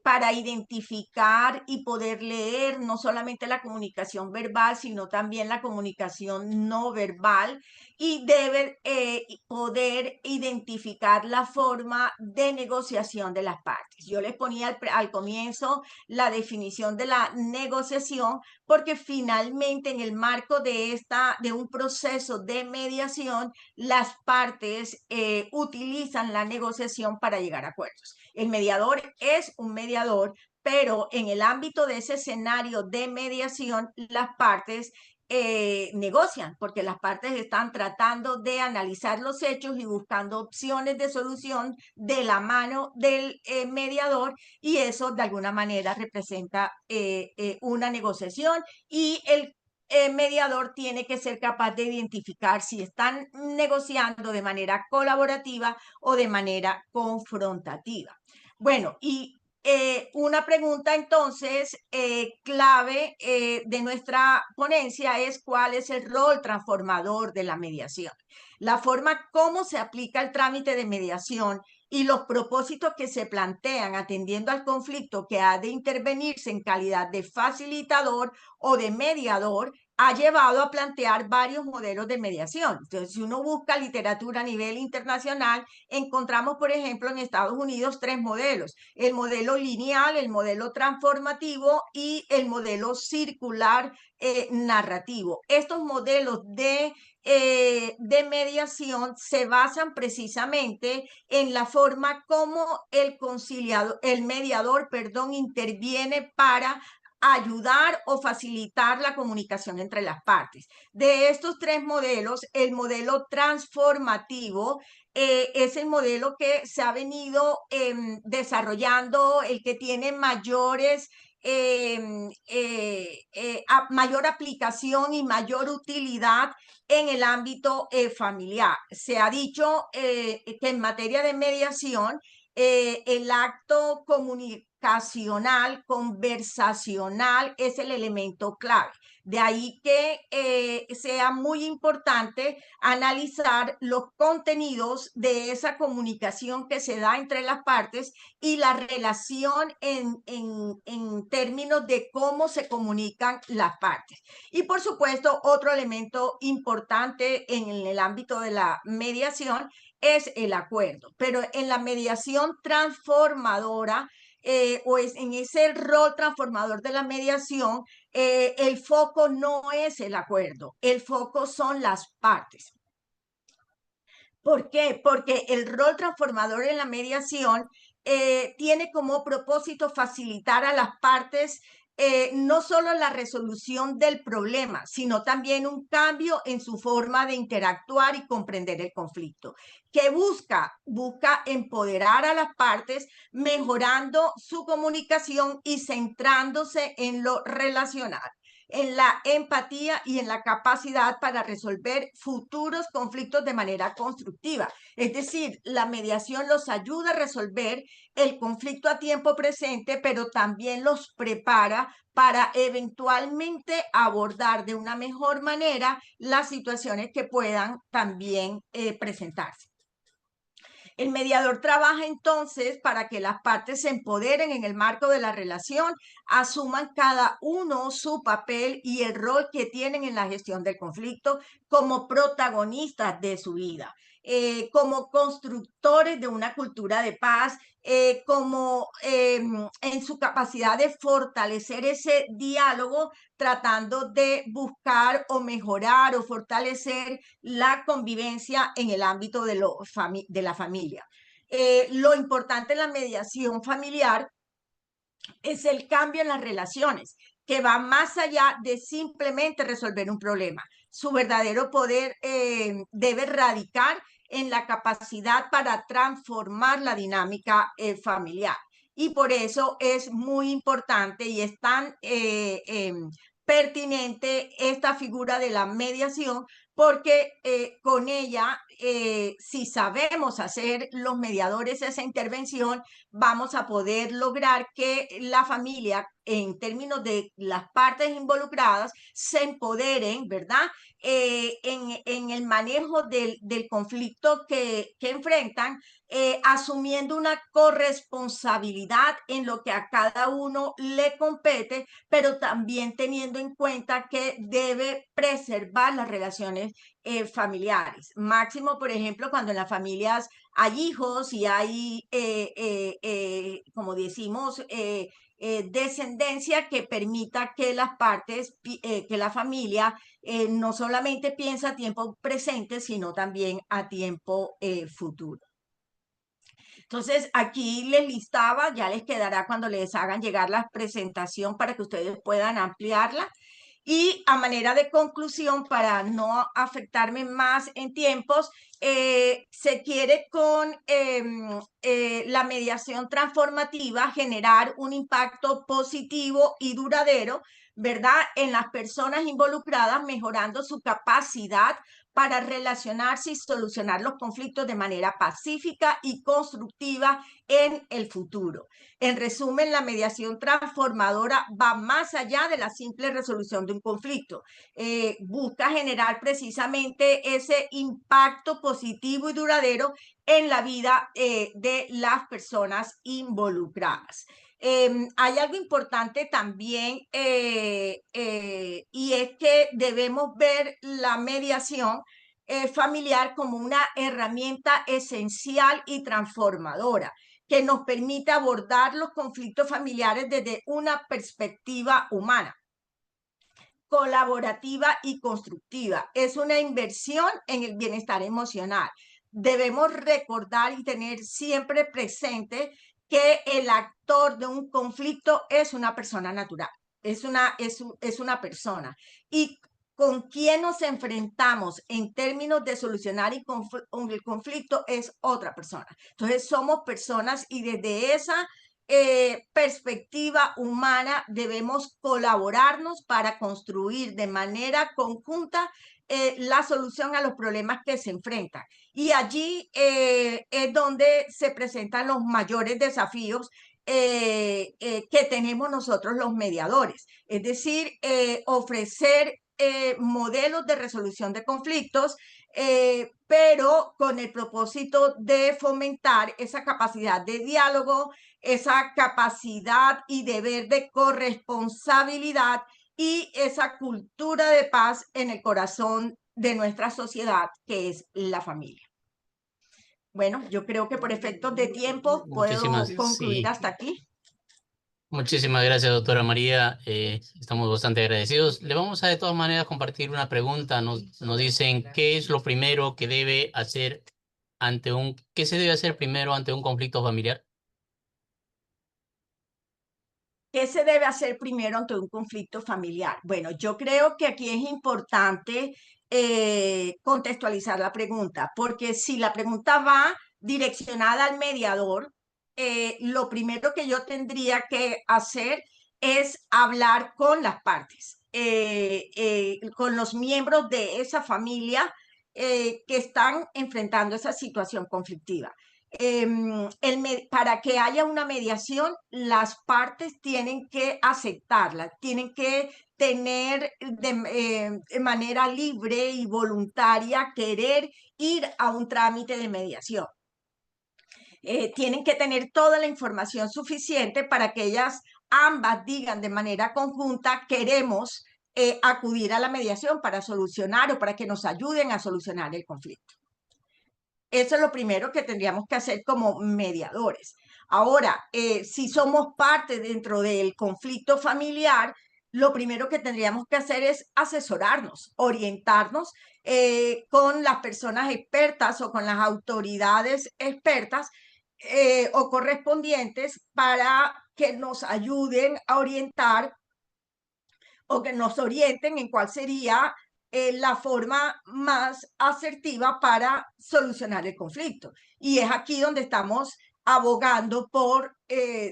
para identificar y poder leer no solamente la comunicación verbal, sino también la comunicación no verbal, y debe poder identificar la forma de negociación de las partes. Yo les ponía al comienzo la definición de la negociación porque finalmente en el marco de un proceso de mediación, las partes utilizan la negociación para llegar a acuerdos. El mediador es un mediador, pero en el ámbito de ese escenario de mediación, las partes negocian, porque las partes están tratando de analizar los hechos y buscando opciones de solución de la mano del mediador, y eso de alguna manera representa una negociación, y el mediador tiene que ser capaz de identificar si están negociando de manera colaborativa o de manera confrontativa. Bueno, y una pregunta entonces clave de nuestra ponencia es cuál es el rol transformador de la mediación. La forma como se aplica el trámite de mediación y los propósitos que se plantean atendiendo al conflicto que ha de intervenirse en calidad de facilitador o de mediador ha llevado a plantear varios modelos de mediación. Entonces, si uno busca literatura a nivel internacional, encontramos, por ejemplo, en Estados Unidos 3 modelos: el modelo lineal, el modelo transformativo y el modelo circular narrativo. Estos modelos de mediación se basan precisamente en la forma como el mediador, interviene para ayudar o facilitar la comunicación entre las partes. De estos 3 modelos, el modelo transformativo es el modelo que se ha venido desarrollando, el que tiene mayores mayor aplicación y mayor utilidad en el ámbito familiar. Se ha dicho que en materia de mediación, el acto comunicacional, conversacional, es el elemento clave. De ahí que sea muy importante analizar los contenidos de esa comunicación que se da entre las partes y la relación en términos de cómo se comunican las partes. Y por supuesto, otro elemento importante en el ámbito de la mediación es el acuerdo, pero en la mediación transformadora o en ese rol transformador de la mediación, el foco no es el acuerdo, el foco son las partes. ¿Por qué? Porque el rol transformador en la mediación tiene como propósito facilitar a las partes no solo la resolución del problema, sino también un cambio en su forma de interactuar y comprender el conflicto. ¿Qué busca? Busca empoderar a las partes, mejorando su comunicación y centrándose en lo relacional, en la empatía y en la capacidad para resolver futuros conflictos de manera constructiva. Es decir, la mediación los ayuda a resolver el conflicto a tiempo presente, pero también los prepara para eventualmente abordar de una mejor manera las situaciones que puedan también presentarse. El mediador trabaja entonces para que las partes se empoderen en el marco de la relación, asuman cada uno su papel y el rol que tienen en la gestión del conflicto como protagonistas de su vida, como constructores de una cultura de paz, como en su capacidad de fortalecer ese diálogo, tratando de buscar o mejorar o fortalecer la convivencia en el ámbito de la familia. Lo importante en la mediación familiar es el cambio en las relaciones, que va más allá de simplemente resolver un problema. Su verdadero poder debe radicar en la capacidad para transformar la dinámica familiar. Y por eso es muy importante y es tan pertinente esta figura de la mediación, porque con ella, si sabemos hacer los mediadores esa intervención, vamos a poder lograr que la familia, en términos de las partes involucradas, se empoderen, ¿verdad? En el manejo del conflicto que enfrentan, asumiendo una corresponsabilidad en lo que a cada uno le compete, pero también teniendo en cuenta que debe preservar las relaciones familiares. Máximo, por ejemplo, cuando en las familias hay hijos y hay, como decimos, descendencia que permita que las partes, que la familia no solamente piensa a tiempo presente, sino también a tiempo futuro. Entonces, aquí les listaba, ya les quedará cuando les hagan llegar la presentación para que ustedes puedan ampliarla. Y a manera de conclusión, para no afectarme más en tiempos, se quiere con la mediación transformativa generar un impacto positivo y duradero, ¿verdad?, en las personas involucradas, mejorando su capacidad para relacionarse y solucionar los conflictos de manera pacífica y constructiva en el futuro. En resumen, la mediación transformadora va más allá de la simple resolución de un conflicto. Busca generar precisamente ese impacto positivo y duradero en la vida de las personas involucradas. Hay algo importante también y es que debemos ver la mediación familiar como una herramienta esencial y transformadora que nos permite abordar los conflictos familiares desde una perspectiva humana, colaborativa y constructiva. Es una inversión en el bienestar emocional. Debemos recordar y tener siempre presente que el actor de un conflicto es una persona natural, es una persona. Y con quien nos enfrentamos en términos de solucionar el conflicto es otra persona. Entonces somos personas y desde esa perspectiva humana debemos colaborarnos para construir de manera conjunta la solución a los problemas que se enfrentan. Y allí es donde se presentan los mayores desafíos que tenemos nosotros los mediadores, es decir, ofrecer modelos de resolución de conflictos, pero con el propósito de fomentar esa capacidad de diálogo, esa capacidad y deber de corresponsabilidad y esa cultura de paz en el corazón de nuestra sociedad, que es la familia. Bueno, yo creo que por efectos de tiempo puedo concluir sí. hasta aquí. Muchísimas gracias, doctora María. Estamos bastante agradecidos. Le vamos a de todas maneras compartir una pregunta. Nos dicen qué es lo primero que debe hacer ¿qué se debe hacer primero ante un conflicto familiar? ¿Qué se debe hacer primero ante un conflicto familiar? Bueno, yo creo que aquí es importante contextualizar la pregunta, porque si la pregunta va direccionada al mediador, lo primero que yo tendría que hacer es hablar con las partes, con los miembros de esa familia que están enfrentando esa situación conflictiva. Para que haya una mediación, las partes tienen que aceptarla, tienen que tener de manera libre y voluntaria querer ir a un trámite de mediación. Tienen que tener toda la información suficiente para que ellas ambas digan de manera conjunta queremos acudir a la mediación para solucionar o para que nos ayuden a solucionar el conflicto. Eso es lo primero que tendríamos que hacer como mediadores. Ahora, si somos parte dentro del conflicto familiar, lo primero que tendríamos que hacer es asesorarnos, orientarnos con las personas expertas o con las autoridades expertas o correspondientes para que nos ayuden a orientar o que nos orienten en cuál sería la forma más asertiva para solucionar el conflicto. Y es aquí donde estamos abogando por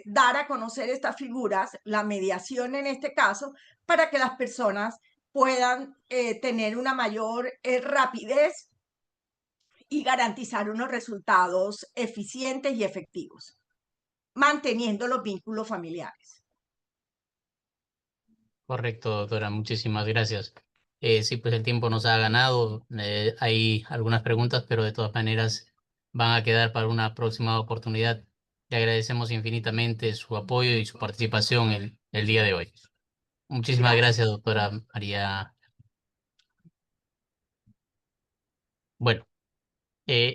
dar a conocer estas figuras, la mediación en este caso, para que las personas puedan tener una mayor rapidez y garantizar unos resultados eficientes y efectivos, manteniendo los vínculos familiares. Correcto, doctora. Muchísimas gracias. Sí, pues el tiempo nos ha ganado. Hay algunas preguntas, pero de todas maneras van a quedar para una próxima oportunidad. Le agradecemos infinitamente su apoyo y su participación el día de hoy. Muchísimas gracias, doctora María. Bueno,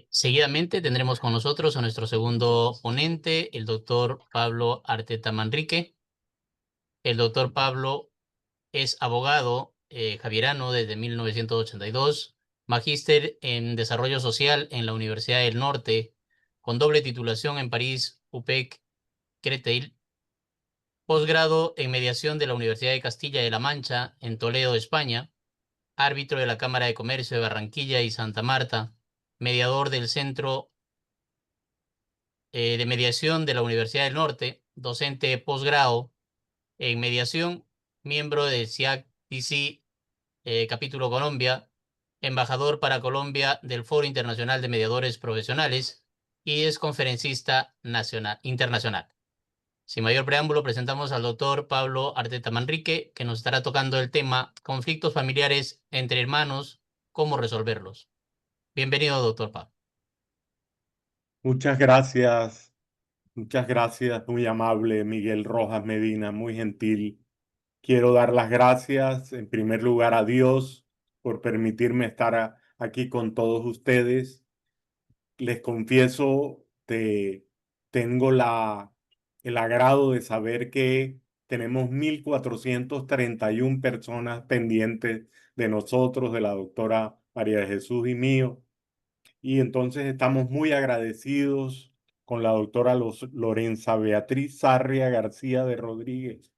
seguidamente tendremos con nosotros a nuestro segundo ponente, el doctor Pablo Arteta Manrique. El doctor Pablo es abogado javierano desde 1982, magíster en Desarrollo Social en la Universidad del Norte, con doble titulación en París, UPEC, Créteil, posgrado en Mediación de la Universidad de Castilla-La Mancha en Toledo, España, árbitro de la Cámara de Comercio de Barranquilla y Santa Marta, mediador del Centro de Mediación de la Universidad del Norte, docente posgrado en mediación, miembro del CIAC-DC capítulo Colombia, embajador para Colombia del Foro Internacional de Mediadores Profesionales y es conferencista internacional. Sin mayor preámbulo, presentamos al doctor Pablo Arteta Manrique, que nos estará tocando el tema conflictos familiares entre hermanos, cómo resolverlos. Bienvenido, doctor Pablo. Muchas gracias, Muchas gracias, muy amable Miguel Rojas Medina, muy gentil. Quiero dar las gracias en primer lugar a Dios por permitirme estar aquí con todos ustedes. Les confieso que tengo el agrado de saber que tenemos 1.431 personas pendientes de nosotros, de la doctora María de Jesús y mío. Y entonces estamos muy agradecidos con la doctora Lorenza Beatriz Sarria García de Rodríguez,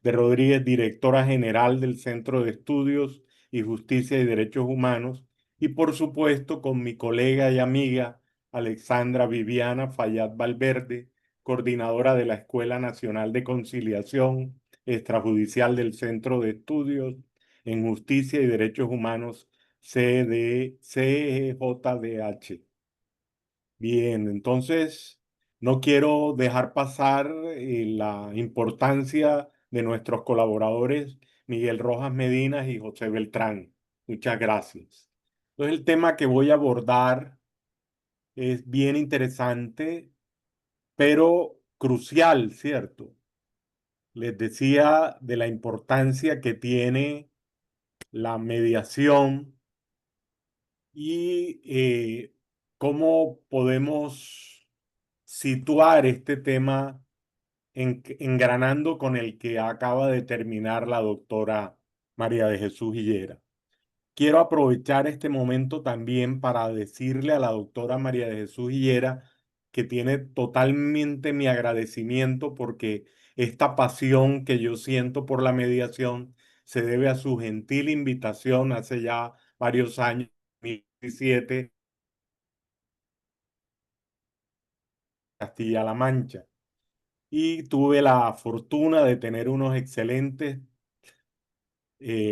directora general del Centro de Estudios y Justicia y Derechos Humanos, y por supuesto con mi colega y amiga Alexandra Viviana Fayad Valverde, coordinadora de la Escuela Nacional de Conciliación Extrajudicial del Centro de Estudios en Justicia y Derechos Humanos CEJDH. Bien, entonces no quiero dejar pasar la importancia de nuestros colaboradores Miguel Rojas Medinas y José Beltrán. Muchas gracias. Entonces el tema que voy a abordar es bien interesante, pero crucial, ¿cierto? Les decía de la importancia que tiene la mediación y cómo podemos situar este tema engranando con el que acaba de terminar la doctora María de Jesús Higuera. Quiero aprovechar este momento también para decirle a la doctora María de Jesús Higuera que tiene totalmente mi agradecimiento porque esta pasión que yo siento por la mediación se debe a su gentil invitación hace ya varios años, 2017, Castilla-La Mancha. Y tuve la fortuna de tener unos excelentes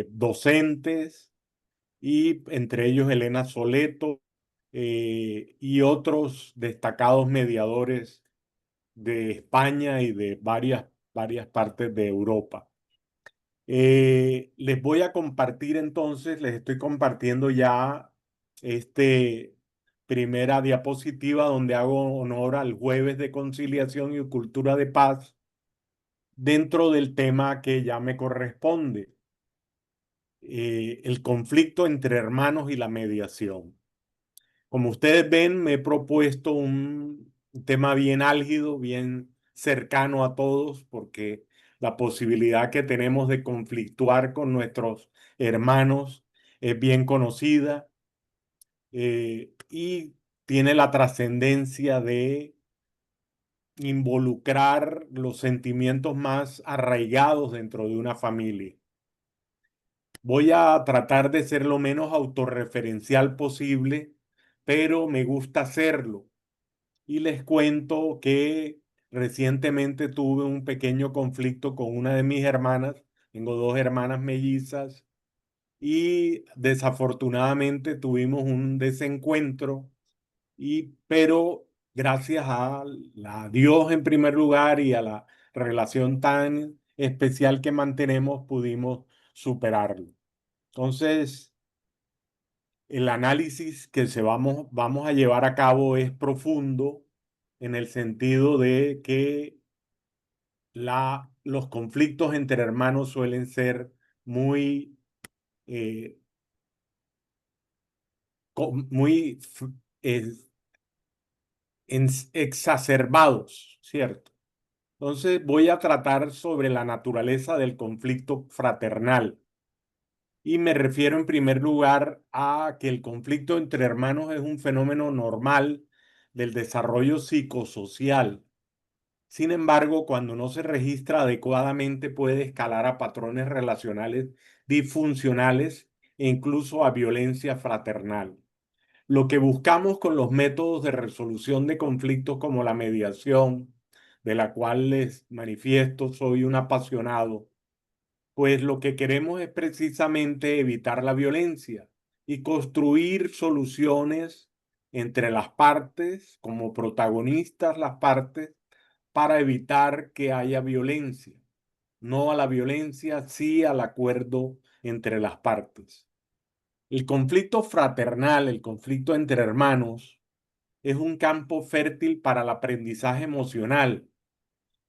docentes y entre ellos Elena Soleto y otros destacados mediadores de España y de varias partes de Europa. Les voy a compartir entonces, les estoy compartiendo ya primera diapositiva donde hago honor al Jueves de Conciliación y Cultura de Paz dentro del tema que ya me corresponde, el conflicto entre hermanos y la mediación. Como ustedes ven, me he propuesto un tema bien álgido, bien cercano a todos, porque la posibilidad que tenemos de conflictuar con nuestros hermanos es bien conocida y tiene la trascendencia de involucrar los sentimientos más arraigados dentro de una familia. Voy a tratar de ser lo menos autorreferencial posible, pero me gusta hacerlo. Y les cuento que recientemente tuve un pequeño conflicto con una de mis hermanas. Tengo dos hermanas mellizas y desafortunadamente tuvimos un desencuentro, pero gracias a Dios en primer lugar y a la relación tan especial que mantenemos, pudimos superarlo. Entonces, el análisis que vamos a llevar a cabo es profundo en el sentido de que los conflictos entre hermanos suelen ser muy, eh, muy exacerbados, ¿cierto? Entonces voy a tratar sobre la naturaleza del conflicto fraternal. Y me refiero en primer lugar a que el conflicto entre hermanos es un fenómeno normal del desarrollo psicosocial. Sin embargo, cuando no se registra adecuadamente puede escalar a patrones relacionales disfuncionales e incluso a violencia fraternal. Lo que buscamos con los métodos de resolución de conflictos como la mediación, de la cual les manifiesto soy un apasionado, pues lo que queremos es precisamente evitar la violencia y construir soluciones entre las partes, como protagonistas las partes, para evitar que haya violencia. No a la violencia, sí al acuerdo entre las partes. El conflicto fraternal, el conflicto entre hermanos, es un campo fértil para el aprendizaje emocional,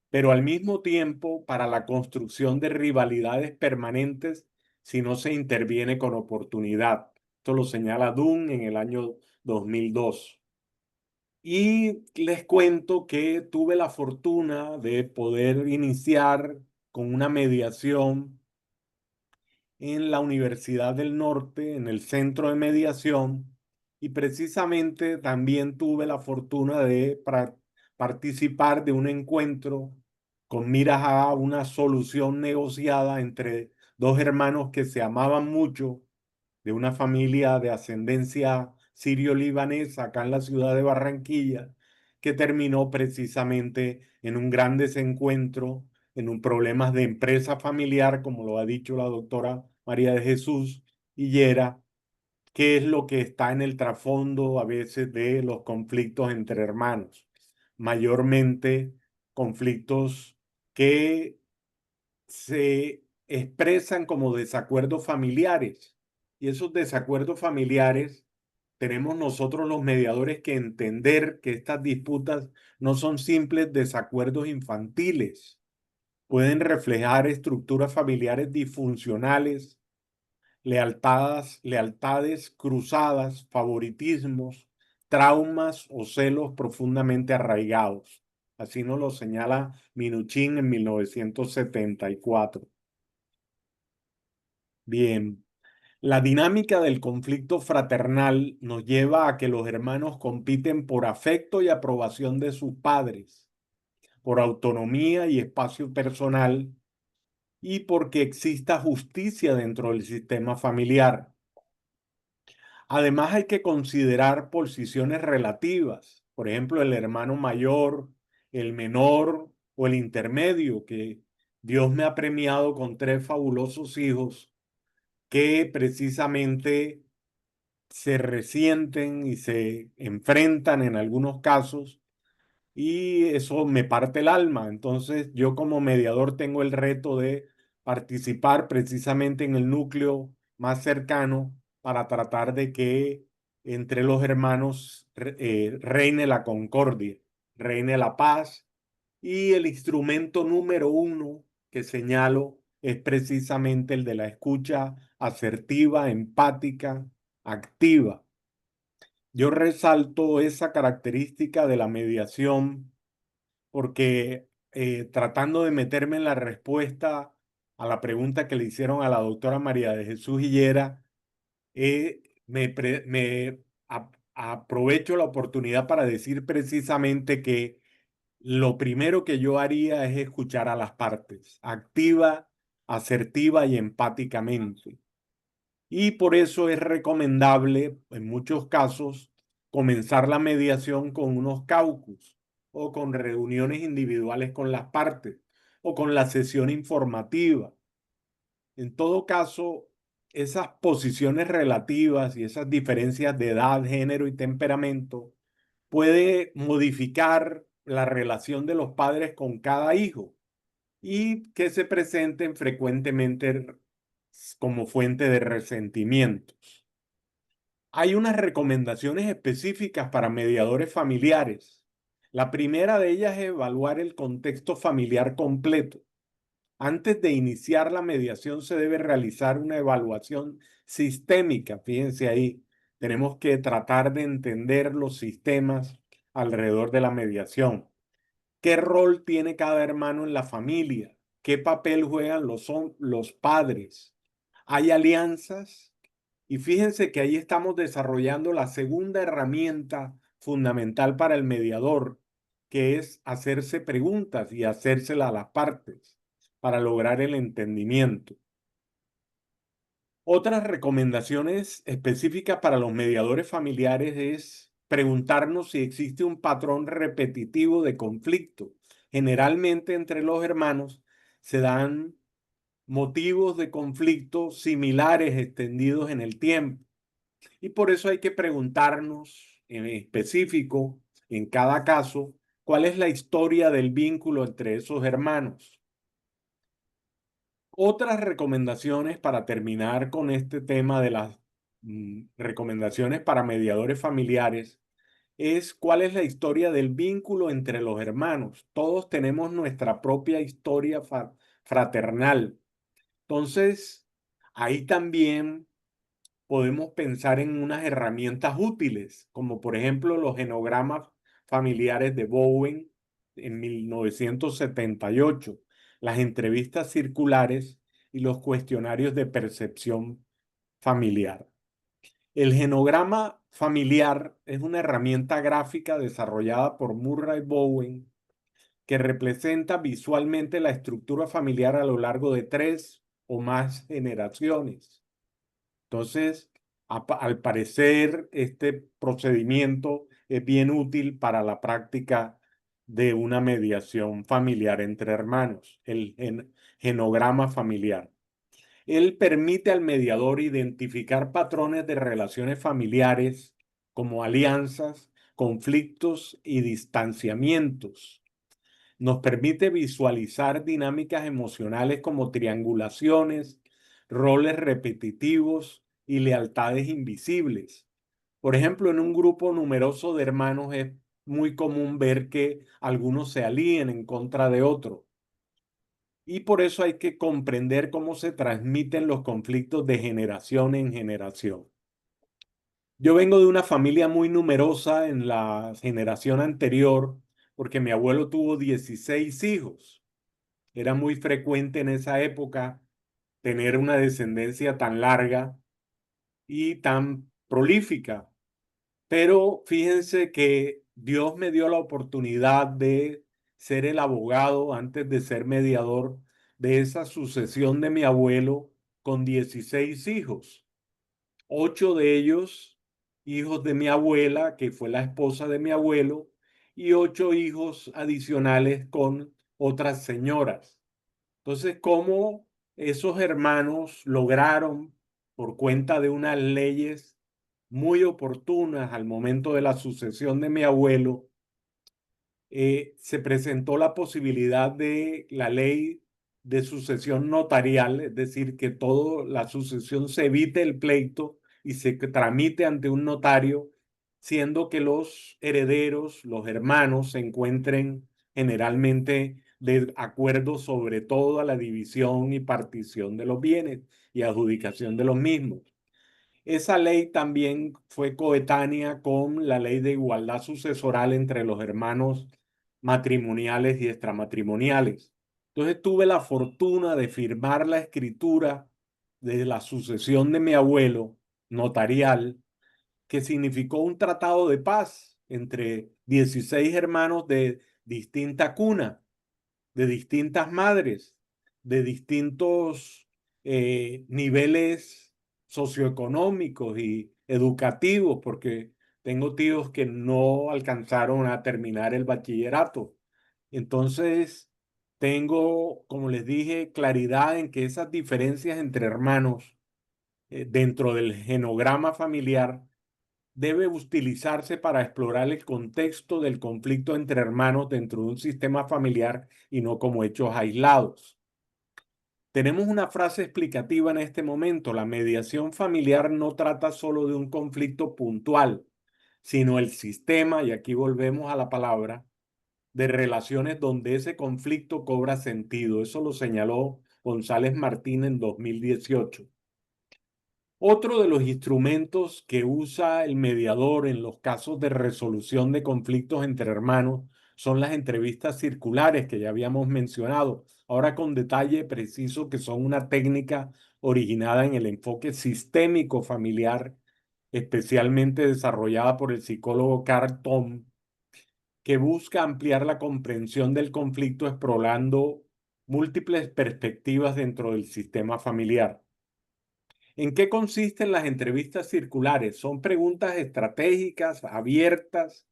pero al mismo tiempo para la construcción de rivalidades permanentes si no se interviene con oportunidad. Esto lo señala Dunn en el año 2002. Y les cuento que tuve la fortuna de poder iniciar con una mediación en la Universidad del Norte, en el Centro de Mediación, y precisamente también tuve la fortuna de participar de un encuentro con miras a una solución negociada entre dos hermanos que se amaban mucho, de una familia de ascendencia sirio-libanesa acá en la ciudad de Barranquilla, que terminó precisamente en un gran desencuentro, en un problema de empresa familiar, como lo ha dicho la doctora María de Jesús Hillera, que es lo que está en el trasfondo a veces de los conflictos entre hermanos, mayormente conflictos que se expresan como desacuerdos familiares. Y esos desacuerdos familiares tenemos nosotros los mediadores que entender que estas disputas no son simples desacuerdos infantiles, pueden reflejar estructuras familiares disfuncionales, lealtades cruzadas, favoritismos, traumas o celos profundamente arraigados. Así nos lo señala Minuchin en 1974. Bien, la dinámica del conflicto fraternal nos lleva a que los hermanos compiten por afecto y aprobación de sus padres, por autonomía y espacio personal, y porque exista justicia dentro del sistema familiar. Además, hay que considerar posiciones relativas, por ejemplo, el hermano mayor, el menor o el intermedio, que Dios me ha premiado con 3 fabulosos hijos que precisamente se resienten y se enfrentan en algunos casos, y eso me parte el alma. Entonces, yo como mediador tengo el reto de participar precisamente en el núcleo más cercano para tratar de que entre los hermanos reine la concordia, reine la paz. Y el instrumento número 1 que señalo es precisamente el de la escucha asertiva, empática, activa. Yo resalto esa característica de la mediación porque tratando de meterme en la respuesta a la pregunta que le hicieron a la doctora María de Jesús Hillera, aprovecho la oportunidad para decir precisamente que lo primero que yo haría es escuchar a las partes, activa, asertiva y empáticamente. Y por eso es recomendable, en muchos casos, comenzar la mediación con unos caucus o con reuniones individuales con las partes o con la sesión informativa. En todo caso, esas posiciones relativas y esas diferencias de edad, género y temperamento puede modificar la relación de los padres con cada hijo y que se presenten frecuentemente como fuente de resentimientos. Hay unas recomendaciones específicas para mediadores familiares. La primera de ellas es evaluar el contexto familiar completo. Antes de iniciar la mediación se debe realizar una evaluación sistémica. Fíjense ahí, tenemos que tratar de entender los sistemas alrededor de la mediación. ¿Qué rol tiene cada hermano en la familia? ¿Qué papel juegan los padres? ¿Hay alianzas? Y fíjense que ahí estamos desarrollando la segunda herramienta fundamental para el mediador, que es hacerse preguntas y hacérselas a las partes para lograr el entendimiento. Otras recomendaciones específicas para los mediadores familiares es preguntarnos si existe un patrón repetitivo de conflicto. Generalmente entre los hermanos se dan motivos de conflicto similares extendidos en el tiempo. Y por eso hay que preguntarnos en específico, en cada caso, cuál es la historia del vínculo entre esos hermanos. Otras recomendaciones para terminar con este tema de las recomendaciones para mediadores familiares es cuál es la historia del vínculo entre los hermanos. Todos tenemos nuestra propia historia fraternal. Entonces, ahí también podemos pensar en unas herramientas útiles, como por ejemplo los genogramas familiares de Bowen en 1978, las entrevistas circulares y los cuestionarios de percepción familiar. El genograma familiar es una herramienta gráfica desarrollada por Murray Bowen que representa visualmente la estructura familiar a lo largo de 3 o más generaciones. Entonces, al parecer, este procedimiento es bien útil para la práctica de una mediación familiar entre hermanos, el genograma familiar. Él permite al mediador identificar patrones de relaciones familiares como alianzas, conflictos y distanciamientos. Nos permite visualizar dinámicas emocionales como triangulaciones, roles repetitivos y lealtades invisibles. Por ejemplo, en un grupo numeroso de hermanos es muy común ver que algunos se alíen en contra de otros. Y por eso hay que comprender cómo se transmiten los conflictos de generación en generación. Yo vengo de una familia muy numerosa en la generación anterior, porque mi abuelo tuvo 16 hijos. Era muy frecuente en esa época tener una descendencia tan larga y tan prolífica. Pero fíjense que Dios me dio la oportunidad de ser el abogado antes de ser mediador de esa sucesión de mi abuelo con 16 hijos. 8 de ellos hijos de mi abuela, que fue la esposa de mi abuelo, y 8 hijos adicionales con otras señoras. Entonces, ¿cómo esos hermanos lograron, por cuenta de unas leyes muy oportunas al momento de la sucesión de mi abuelo, se presentó la posibilidad de la ley de sucesión notarial, es decir, que toda la sucesión se evite el pleito y se tramite ante un notario, siendo que los herederos, los hermanos, se encuentren generalmente de acuerdo sobre toda la división y partición de los bienes y adjudicación de los mismos. Esa ley también fue coetánea con la ley de igualdad sucesoral entre los hermanos matrimoniales y extramatrimoniales. Entonces tuve la fortuna de firmar la escritura de la sucesión de mi abuelo notarial, que significó un tratado de paz entre 16 hermanos de distinta cuna, de distintas madres, de distintos niveles socioeconómicos y educativos, porque tengo tíos que no alcanzaron a terminar el bachillerato. Entonces, tengo, como les dije, claridad en que esas diferencias entre hermanos dentro del genograma familiar debe utilizarse para explorar el contexto del conflicto entre hermanos dentro de un sistema familiar y no como hechos aislados. Tenemos una frase explicativa en este momento. La mediación familiar no trata solo de un conflicto puntual, sino el sistema, y aquí volvemos a la palabra, de relaciones donde ese conflicto cobra sentido. Eso lo señaló González Martín en 2018. Otro de los instrumentos que usa el mediador en los casos de resolución de conflictos entre hermanos son las entrevistas circulares que ya habíamos mencionado, ahora con detalle preciso que son una técnica originada en el enfoque sistémico familiar, especialmente desarrollada por el psicólogo Carl Tom, que busca ampliar la comprensión del conflicto explorando múltiples perspectivas dentro del sistema familiar. ¿En qué consisten las entrevistas circulares? Son preguntas estratégicas, abiertas,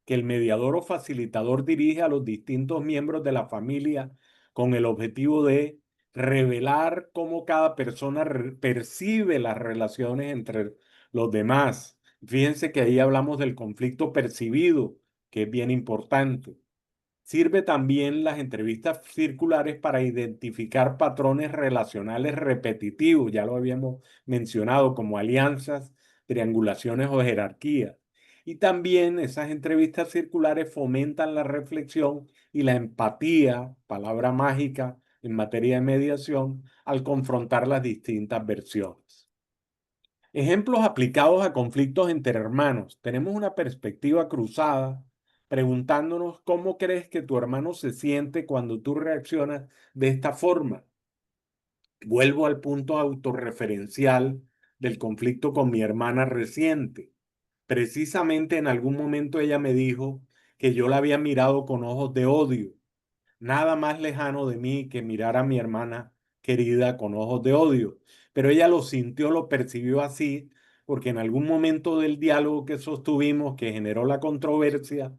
que el mediador o facilitador dirige a los distintos miembros de la familia con el objetivo de revelar cómo cada persona percibe las relaciones entre los demás. Fíjense que ahí hablamos del conflicto percibido, que es bien importante. Sirve también las entrevistas circulares para identificar patrones relacionales repetitivos, ya lo habíamos mencionado, como alianzas, triangulaciones o jerarquías. Y también esas entrevistas circulares fomentan la reflexión y la empatía, palabra mágica en materia de mediación, al confrontar las distintas versiones. Ejemplos aplicados a conflictos entre hermanos. Tenemos una perspectiva cruzada preguntándonos cómo crees que tu hermano se siente cuando tú reaccionas de esta forma. Vuelvo al punto autorreferencial del conflicto con mi hermana reciente. Precisamente en algún momento ella me dijo que yo la había mirado con ojos de odio. Nada más lejano de mí que mirar a mi hermana querida con ojos de odio. Pero ella lo sintió, lo percibió así, porque en algún momento del diálogo que sostuvimos, que generó la controversia,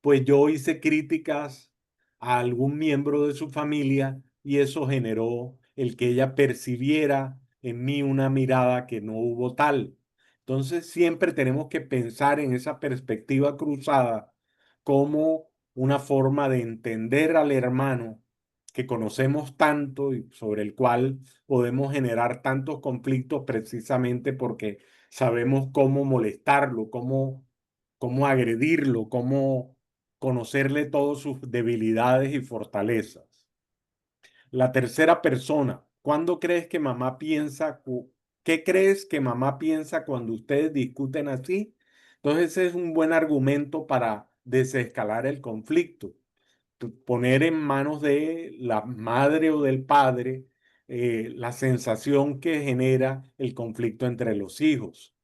pues yo hice críticas a algún miembro de su familia y eso generó el que ella percibiera en mí una mirada que no hubo tal. Entonces siempre tenemos que pensar en esa perspectiva cruzada como una forma de entender al hermano que conocemos tanto y sobre el cual podemos generar tantos conflictos precisamente porque sabemos cómo molestarlo, cómo agredirlo, cómo conocerle todas sus debilidades y fortalezas. La tercera persona, ¿cuándo crees que mamá piensa? ¿Qué crees que mamá piensa cuando ustedes discuten así? Entonces ese es un buen argumento para desescalar el conflicto. Poner en manos de la madre o del padre la sensación que genera el conflicto entre los hijos.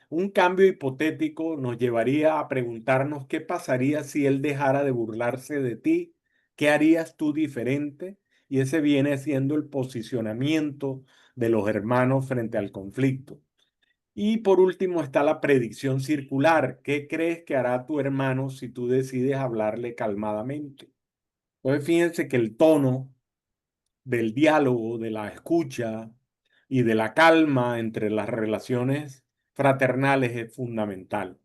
Un cambio hipotético nos llevaría a preguntarnos qué pasaría si él dejara de burlarse de ti, qué harías tú diferente, y ese viene siendo el posicionamiento de los hermanos frente al conflicto. Y por último está la predicción circular. ¿Qué crees que hará tu hermano si tú decides hablarle calmadamente? Entonces fíjense que el tono del diálogo, de la escucha y de la calma entre las relaciones fraternales es fundamental.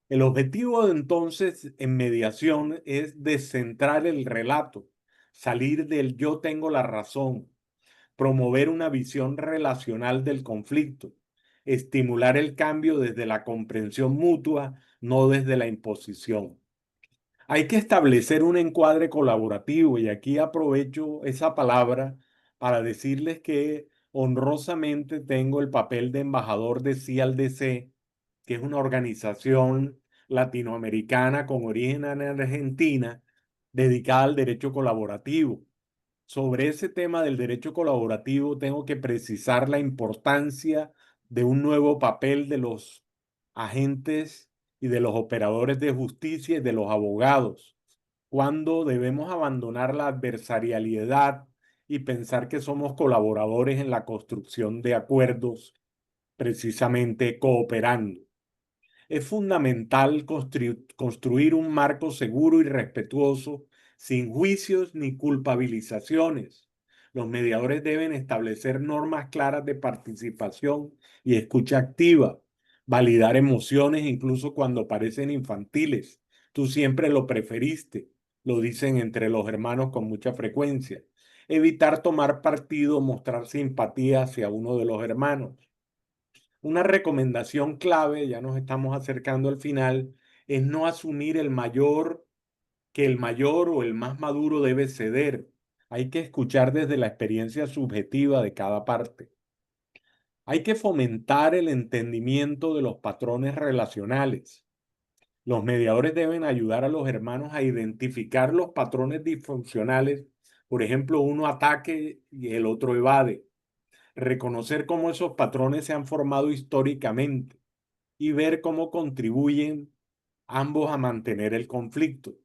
El objetivo entonces en mediación es descentrar el relato, salir del yo tengo la razón, promover una visión relacional del conflicto, estimular el cambio desde la comprensión mutua, no desde la imposición. Hay que establecer un encuadre colaborativo y aquí aprovecho esa palabra para decirles que honrosamente tengo el papel de embajador de CIALDC, que es una organización latinoamericana con origen en Argentina dedicada al derecho colaborativo. Sobre ese tema del derecho colaborativo tengo que precisar la importancia de un nuevo papel de los agentes y de los operadores de justicia y de los abogados, cuando debemos abandonar la adversarialidad y pensar que somos colaboradores en la construcción de acuerdos, precisamente cooperando. Es fundamental construir un marco seguro y respetuoso, sin juicios ni culpabilizaciones. Los mediadores deben establecer normas claras de participación y escucha activa, validar emociones incluso cuando parecen infantiles. Tú siempre lo preferiste, lo dicen entre los hermanos con mucha frecuencia. Evitar tomar partido, mostrar simpatía hacia uno de los hermanos. Una recomendación clave, ya nos estamos acercando al final, es no asumir que el mayor o el más maduro debe ceder. Hay que escuchar desde la experiencia subjetiva de cada parte. Hay que fomentar el entendimiento de los patrones relacionales. Los mediadores deben ayudar a los hermanos a identificar los patrones disfuncionales. Por ejemplo, uno ataque y el otro evade. Reconocer cómo esos patrones se han formado históricamente y ver cómo contribuyen ambos a mantener el conflicto.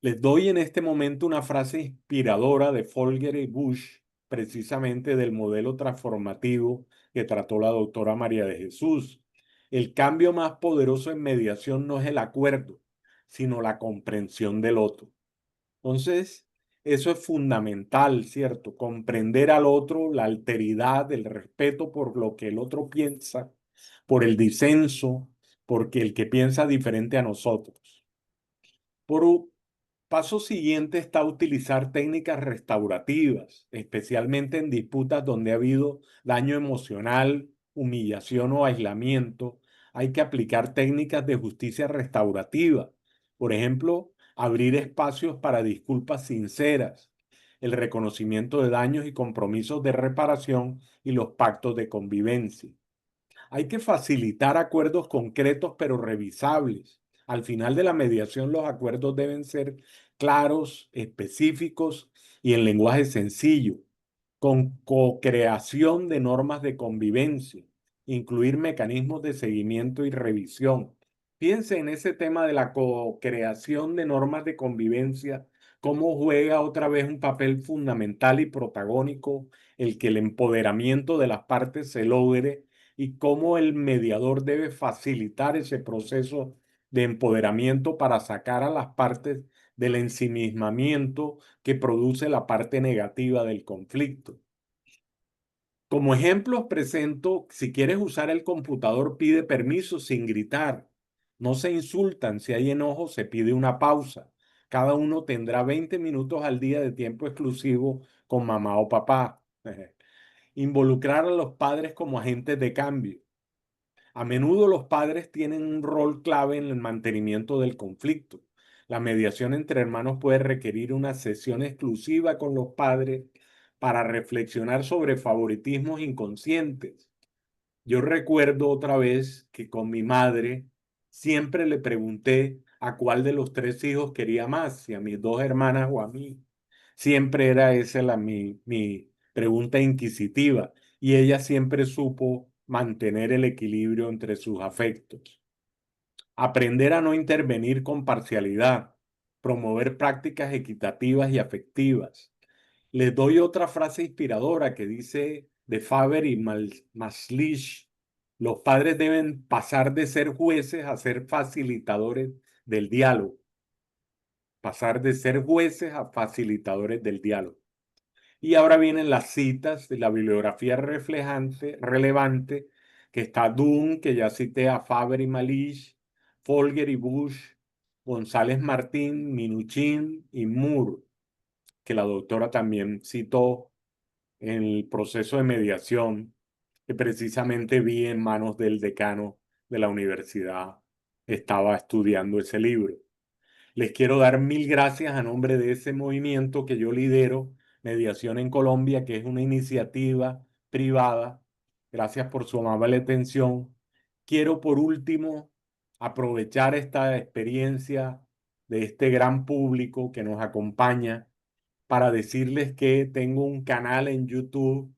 Les doy en este momento una frase inspiradora de Folger y Bush, precisamente del modelo transformativo que trató la doctora María de Jesús. El cambio más poderoso en mediación no es el acuerdo, sino la comprensión del otro. Entonces, eso es fundamental, ¿cierto? Comprender al otro, la alteridad, el respeto por lo que el otro piensa, por el disenso, porque el que piensa diferente a nosotros. Paso siguiente está utilizar técnicas restaurativas, especialmente en disputas donde ha habido daño emocional, humillación o aislamiento, hay que aplicar técnicas de justicia restaurativa. Por ejemplo, abrir espacios para disculpas sinceras, el reconocimiento de daños y compromisos de reparación y los pactos de convivencia. Hay que facilitar acuerdos concretos pero revisables. Al final de la mediación, los acuerdos deben ser claros, específicos y en lenguaje sencillo, con co-creación de normas de convivencia, incluir mecanismos de seguimiento y revisión. Piense en ese tema de la co-creación de normas de convivencia, cómo juega otra vez un papel fundamental y protagónico el que el empoderamiento de las partes se logre y cómo el mediador debe facilitar ese proceso de empoderamiento para sacar a las partes del ensimismamiento que produce la parte negativa del conflicto. Como ejemplos presento, si quieres usar el computador, pide permiso sin gritar. No se insultan, si hay enojo se pide una pausa. Cada uno tendrá 20 minutos al día de tiempo exclusivo con mamá o papá. Involucrar a los padres como agentes de cambio. A menudo los padres tienen un rol clave en el mantenimiento del conflicto. La mediación entre hermanos puede requerir una sesión exclusiva con los padres para reflexionar sobre favoritismos inconscientes. Yo recuerdo otra vez que con mi madre siempre le pregunté a cuál de los tres hijos quería más, si a mis dos hermanas o a mí. Siempre era esa mi pregunta inquisitiva y ella siempre supo mantener el equilibrio entre sus afectos. Aprender a no intervenir con parcialidad, promover prácticas equitativas y afectivas. Les doy otra frase inspiradora que dice de Faber y Maslich: los padres deben pasar de ser jueces a ser facilitadores del diálogo. Pasar de ser jueces a facilitadores del diálogo. Y ahora vienen las citas de la bibliografía relevante, que está Dunn, que ya cité, a Faber y Maslich, Folger y Bush, González Martín, Minuchin y Moore, que la doctora también citó en el proceso de mediación que precisamente vi en manos del decano de la universidad. Estaba estudiando ese libro. Les quiero dar mil gracias a nombre de ese movimiento que yo lidero, Mediación en Colombia, que es una iniciativa privada. Gracias por su amable atención. Quiero por último aprovechar esta experiencia de este gran público que nos acompaña para decirles que tengo un canal en YouTube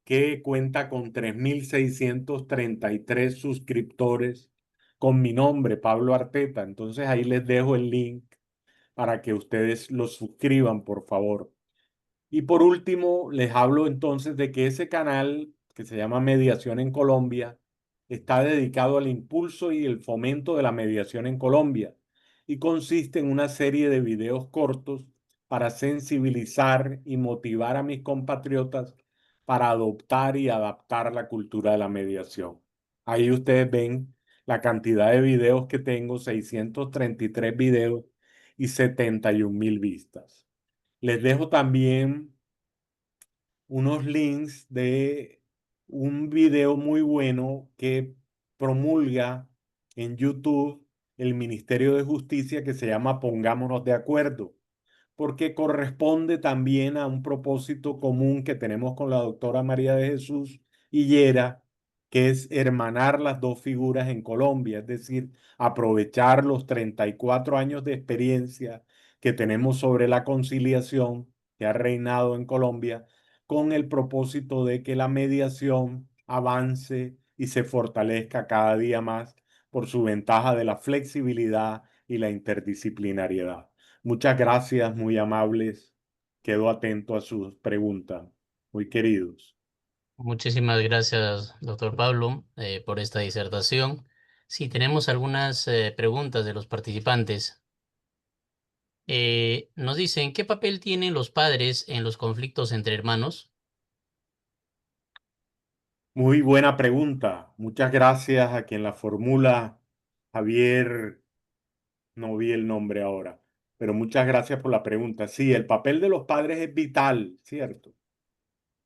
que cuenta con 3.633 suscriptores con mi nombre, Pablo Arteta. Entonces ahí les dejo el link para que ustedes lo suscriban, por favor. Y por último, les hablo entonces de que ese canal, que se llama Mediación en Colombia, está dedicado al impulso y el fomento de la mediación en Colombia y consiste en una serie de videos cortos para sensibilizar y motivar a mis compatriotas para adoptar y adaptar la cultura de la mediación. Ahí ustedes ven la cantidad de videos que tengo: 633 videos y 71.000 vistas. Les dejo también unos links de un video muy bueno que promulga en YouTube el Ministerio de Justicia, que se llama Pongámonos de Acuerdo, porque corresponde también a un propósito común que tenemos con la doctora María de Jesús Higuera, que es hermanar las dos figuras en Colombia, es decir, aprovechar los 34 años de experiencia que tenemos sobre la conciliación que ha reinado en Colombia, con el propósito de que la mediación avance y se fortalezca cada día más por su ventaja de la flexibilidad y la interdisciplinariedad. Muchas gracias, muy amables. Quedo atento a sus preguntas, muy queridos. Muchísimas gracias, doctor Pablo, por esta disertación. Sí, tenemos algunas preguntas de los participantes. Nos dicen, ¿qué papel tienen los padres en los conflictos entre hermanos? Muy buena pregunta. Muchas gracias a quien la formula, Javier, no vi el nombre ahora, pero muchas gracias por la pregunta. Sí, el papel de los padres es vital, ¿cierto?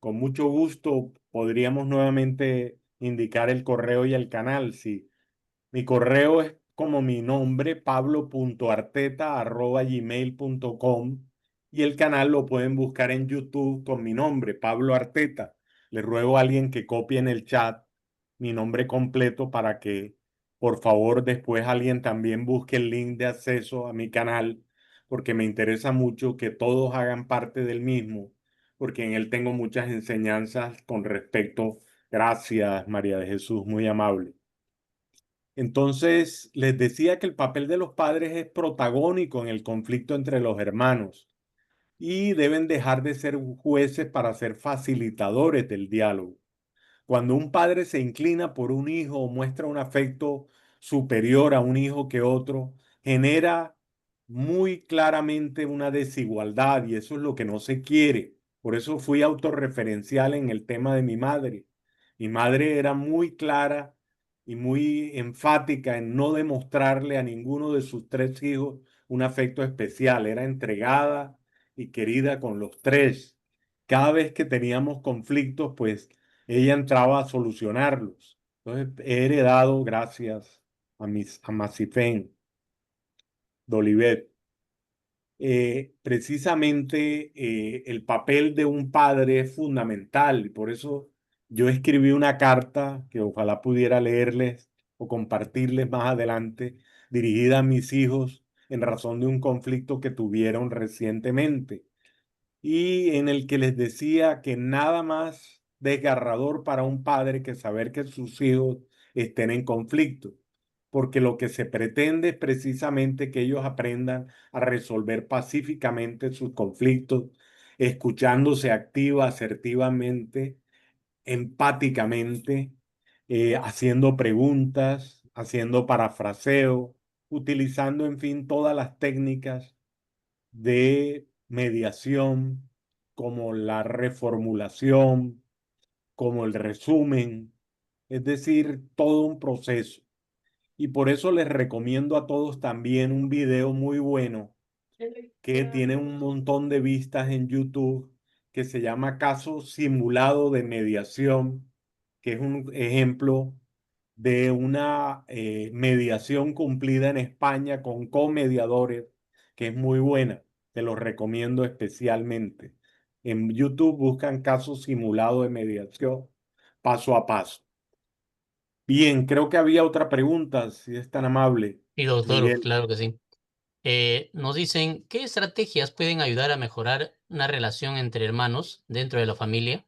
Con mucho gusto podríamos nuevamente indicar el correo y el canal. Si Mi correo es como mi nombre, pablo.arteta@gmail.com, y el canal lo pueden buscar en YouTube con mi nombre, Pablo Arteta. Le ruego a alguien que copie en el chat mi nombre completo para que, por favor, después alguien también busque el link de acceso a mi canal, porque me interesa mucho que todos hagan parte del mismo, porque en él tengo muchas enseñanzas con respecto. Gracias, María de Jesús, muy amable. Entonces, les decía que el papel de los padres es protagónico en el conflicto entre los hermanos y deben dejar de ser jueces para ser facilitadores del diálogo. Cuando un padre se inclina por un hijo o muestra un afecto superior a un hijo que otro, genera muy claramente una desigualdad, y eso es lo que no se quiere. Por eso fui autorreferencial en el tema de mi madre. Mi madre era muy clara y muy enfática en no demostrarle a ninguno de sus tres hijos un afecto especial. Era entregada y querida con los tres. Cada vez que teníamos conflictos, pues ella entraba a solucionarlos. Entonces he heredado, gracias a Macifén Dolivet, precisamente el papel de un padre es fundamental, y por eso yo escribí una carta que ojalá pudiera leerles o compartirles más adelante, dirigida a mis hijos en razón de un conflicto que tuvieron recientemente, y en el que les decía que nada más desgarrador para un padre que saber que sus hijos estén en conflicto, porque lo que se pretende es precisamente que ellos aprendan a resolver pacíficamente sus conflictos, escuchándose activa, asertivamente, empáticamente, haciendo preguntas, haciendo parafraseo, utilizando, en fin, todas las técnicas de mediación, como la reformulación, como el resumen, es decir, todo un proceso. Y por eso les recomiendo a todos también un video muy bueno que tiene un montón de vistas en YouTube, que se llama Caso Simulado de Mediación, que es un ejemplo de una mediación cumplida en España con comediadores, que es muy buena. Te lo recomiendo especialmente. En YouTube buscan Caso Simulado de Mediación paso a paso. Bien, creo que había otra pregunta, si es tan amable, Y doctor, Miguel. claro que sí. Nos dicen, ¿qué estrategias pueden ayudar a mejorar una relación entre hermanos dentro de la familia?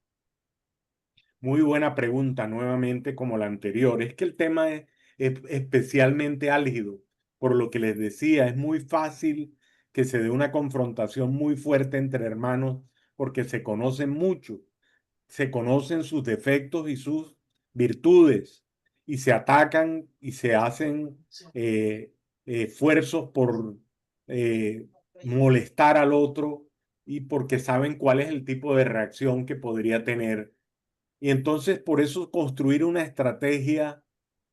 Muy buena pregunta, nuevamente como la anterior. Es que el tema es especialmente álgido, por lo que les decía, es muy fácil que se dé una confrontación muy fuerte entre hermanos porque se conocen mucho, se conocen sus defectos y sus virtudes, y se atacan y se hacen esfuerzos por eh, molestar al otro, y porque saben cuál es el tipo de reacción que podría tener. Y entonces por eso construir una estrategia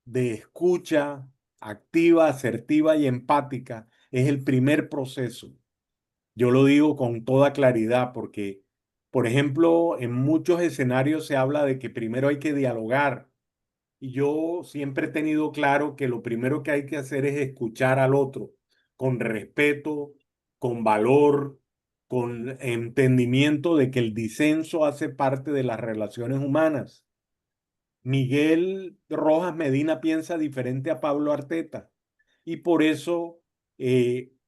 de escucha activa, asertiva y empática es el primer proceso. Yo lo digo con toda claridad porque, por ejemplo, en muchos escenarios se habla de que primero hay que dialogar, y yo siempre he tenido claro que lo primero que hay que hacer es escuchar al otro con respeto, con valor, con entendimiento de que el disenso hace parte de las relaciones humanas. Miguel Rojas Medina piensa diferente a Pablo Arteta, y por eso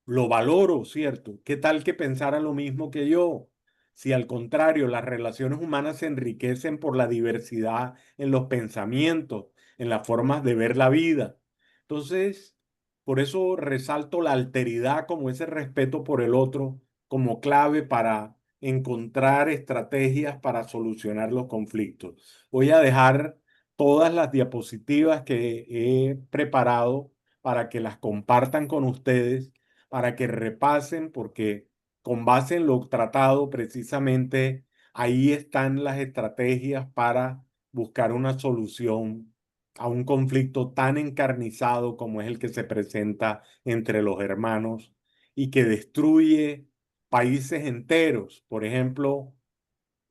lo valoro, ¿cierto? ¿Qué tal que pensara lo mismo que yo? Si al contrario, las relaciones humanas se enriquecen por la diversidad en los pensamientos, en las formas de ver la vida. Entonces, por eso resalto la alteridad como ese respeto por el otro como clave para encontrar estrategias para solucionar los conflictos. Voy a dejar todas las diapositivas que he preparado para que las compartan con ustedes, para que repasen, porque con base en lo tratado precisamente ahí están las estrategias para buscar una solución a un conflicto tan encarnizado como es el que se presenta entre los hermanos y que destruye países enteros. Por ejemplo,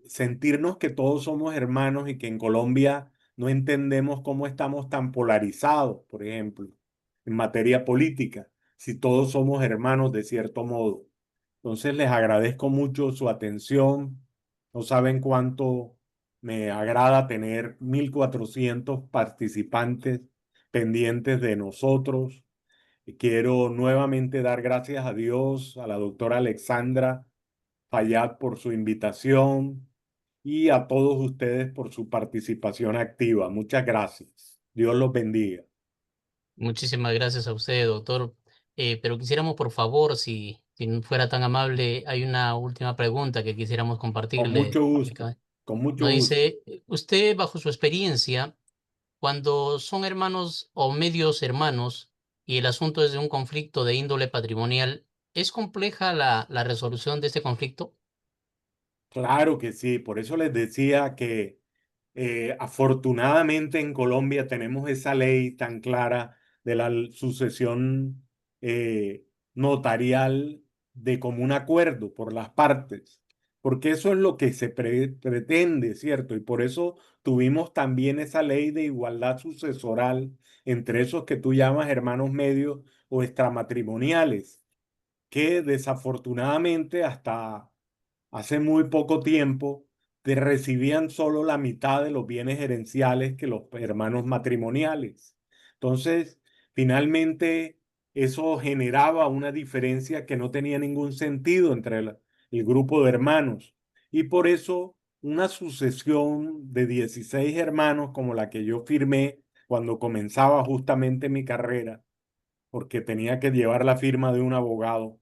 sentirnos que todos somos hermanos y que en Colombia no entendemos cómo estamos tan polarizados, por ejemplo, en materia política, si todos somos hermanos de cierto modo. Entonces les agradezco mucho su atención. No saben cuánto me agrada tener 1.400 participantes pendientes de nosotros. Quiero nuevamente dar gracias a Dios, a la doctora Alexandra Fayad por su invitación y a todos ustedes por su participación activa. Muchas gracias. Dios los bendiga. Muchísimas gracias a usted, doctor. Pero quisiéramos, por favor, si no fuera tan amable, hay una última pregunta que quisiéramos Con compartirle. mucho gusto, con mucho Nos gusto. dice, usted, bajo su experiencia, cuando son hermanos o medios hermanos y el asunto es de un conflicto de índole patrimonial, ¿es compleja la resolución de este conflicto? Claro que sí, por eso les decía que afortunadamente en Colombia tenemos esa ley tan clara de la sucesión notarial de común acuerdo por las partes, porque eso es lo que se pretende, ¿cierto? Y por eso tuvimos también esa ley de igualdad sucesoral entre esos que tú llamas hermanos medios o extramatrimoniales, que desafortunadamente hasta hace muy poco tiempo te recibían solo la mitad de los bienes gerenciales que los hermanos matrimoniales. Entonces, finalmente, eso generaba una diferencia que no tenía ningún sentido entre el grupo de hermanos. Y por eso, una sucesión de 16 hermanos como la que yo firmé cuando comenzaba justamente mi carrera, porque tenía que llevar la firma de un abogado.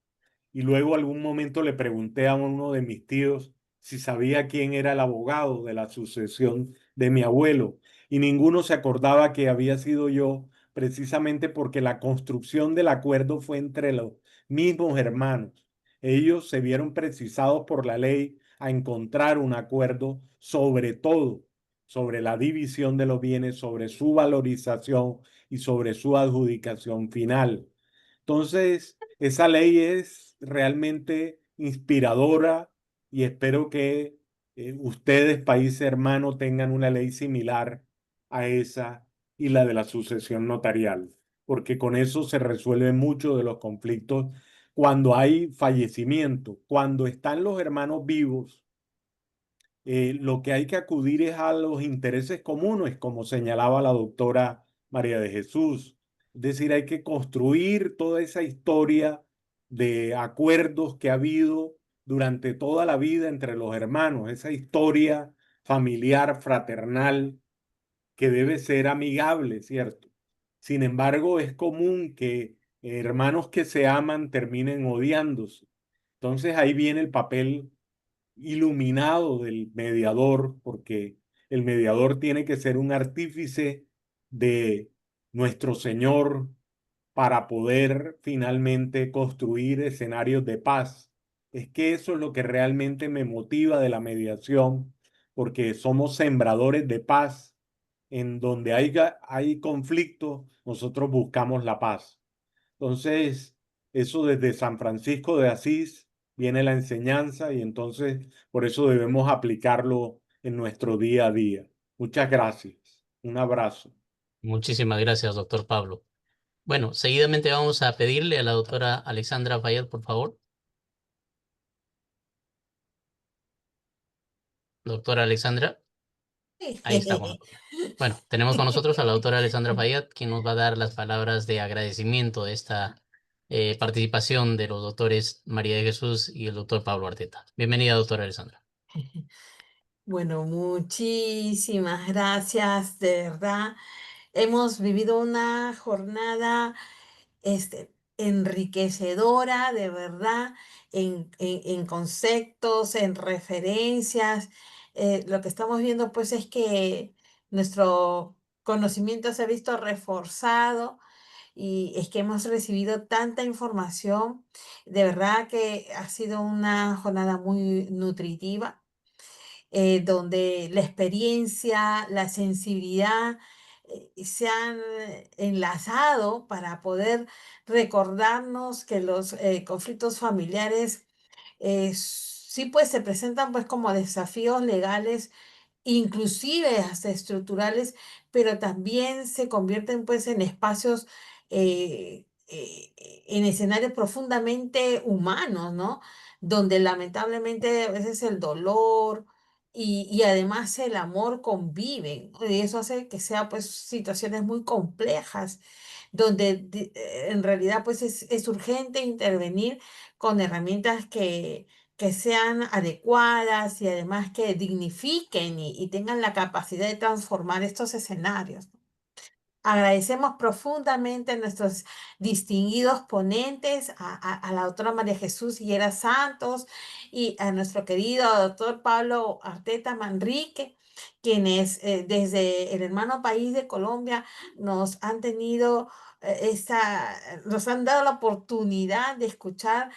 Y luego algún momento le pregunté a uno de mis tíos si sabía quién era el abogado de la sucesión de mi abuelo. Y ninguno se acordaba que había sido yo, precisamente porque la construcción del acuerdo fue entre los mismos hermanos. Ellos se vieron precisados por la ley a encontrar un acuerdo sobre todo, sobre la división de los bienes, sobre su valorización y sobre su adjudicación final. Entonces, esa ley es realmente inspiradora y espero que ustedes, país hermano, tengan una ley similar a esa y la de la sucesión notarial, porque con eso se resuelven muchos de los conflictos cuando hay fallecimiento, cuando están los hermanos vivos. Lo que hay que acudir es a los intereses comunes, como señalaba la doctora María de Jesús. Es decir, hay que construir toda esa historia de acuerdos que ha habido durante toda la vida entre los hermanos, esa historia familiar, fraternal, que debe ser amigable, ¿cierto? Sin embargo, es común que hermanos que se aman terminen odiándose. Entonces ahí viene el papel iluminado del mediador, porque el mediador tiene que ser un artífice de nuestro Señor para poder finalmente construir escenarios de paz. Es que eso es lo que realmente me motiva de la mediación, porque somos sembradores de paz. En donde hay conflicto, nosotros buscamos la paz. Entonces, eso desde San Francisco de Asís viene la enseñanza y entonces por eso debemos aplicarlo en nuestro día a día. Muchas gracias. Un abrazo. Muchísimas gracias, doctor Pablo. Bueno, seguidamente vamos a pedirle a la doctora Alexandra Fayad, por favor. Doctora Alexandra, ahí está con nosotros. Bueno, tenemos con nosotros a la doctora Alexandra Fayad, quien nos va a dar las palabras de agradecimiento de esta participación de los doctores María de Jesús y el doctor Pablo Arteta. Bienvenida, doctora Alexandra. Bueno, muchísimas gracias, de verdad. Hemos vivido una jornada enriquecedora, de verdad, en conceptos, en referencias. Lo que estamos viendo, pues, es que nuestro conocimiento se ha visto reforzado y es que hemos recibido tanta información. De verdad que ha sido una jornada muy nutritiva, donde la experiencia, la sensibilidad se han enlazado para poder recordarnos que los conflictos familiares sí pues se presentan pues como desafíos legales inclusive hasta estructurales, pero también se convierten pues en espacios, en escenarios profundamente humanos, ¿no? Donde lamentablemente a veces el dolor y además el amor conviven, ¿no? Y eso hace que sea pues situaciones muy complejas, donde en realidad pues es urgente intervenir con herramientas que sean adecuadas y además que dignifiquen y tengan la capacidad de transformar estos escenarios. Agradecemos profundamente a nuestros distinguidos ponentes, a la doctora María Jesús Higuera Santos y a nuestro querido doctor Pablo Arteta Manrique, quienes desde el hermano país de Colombia nos han tenido nos han dado la oportunidad de escuchar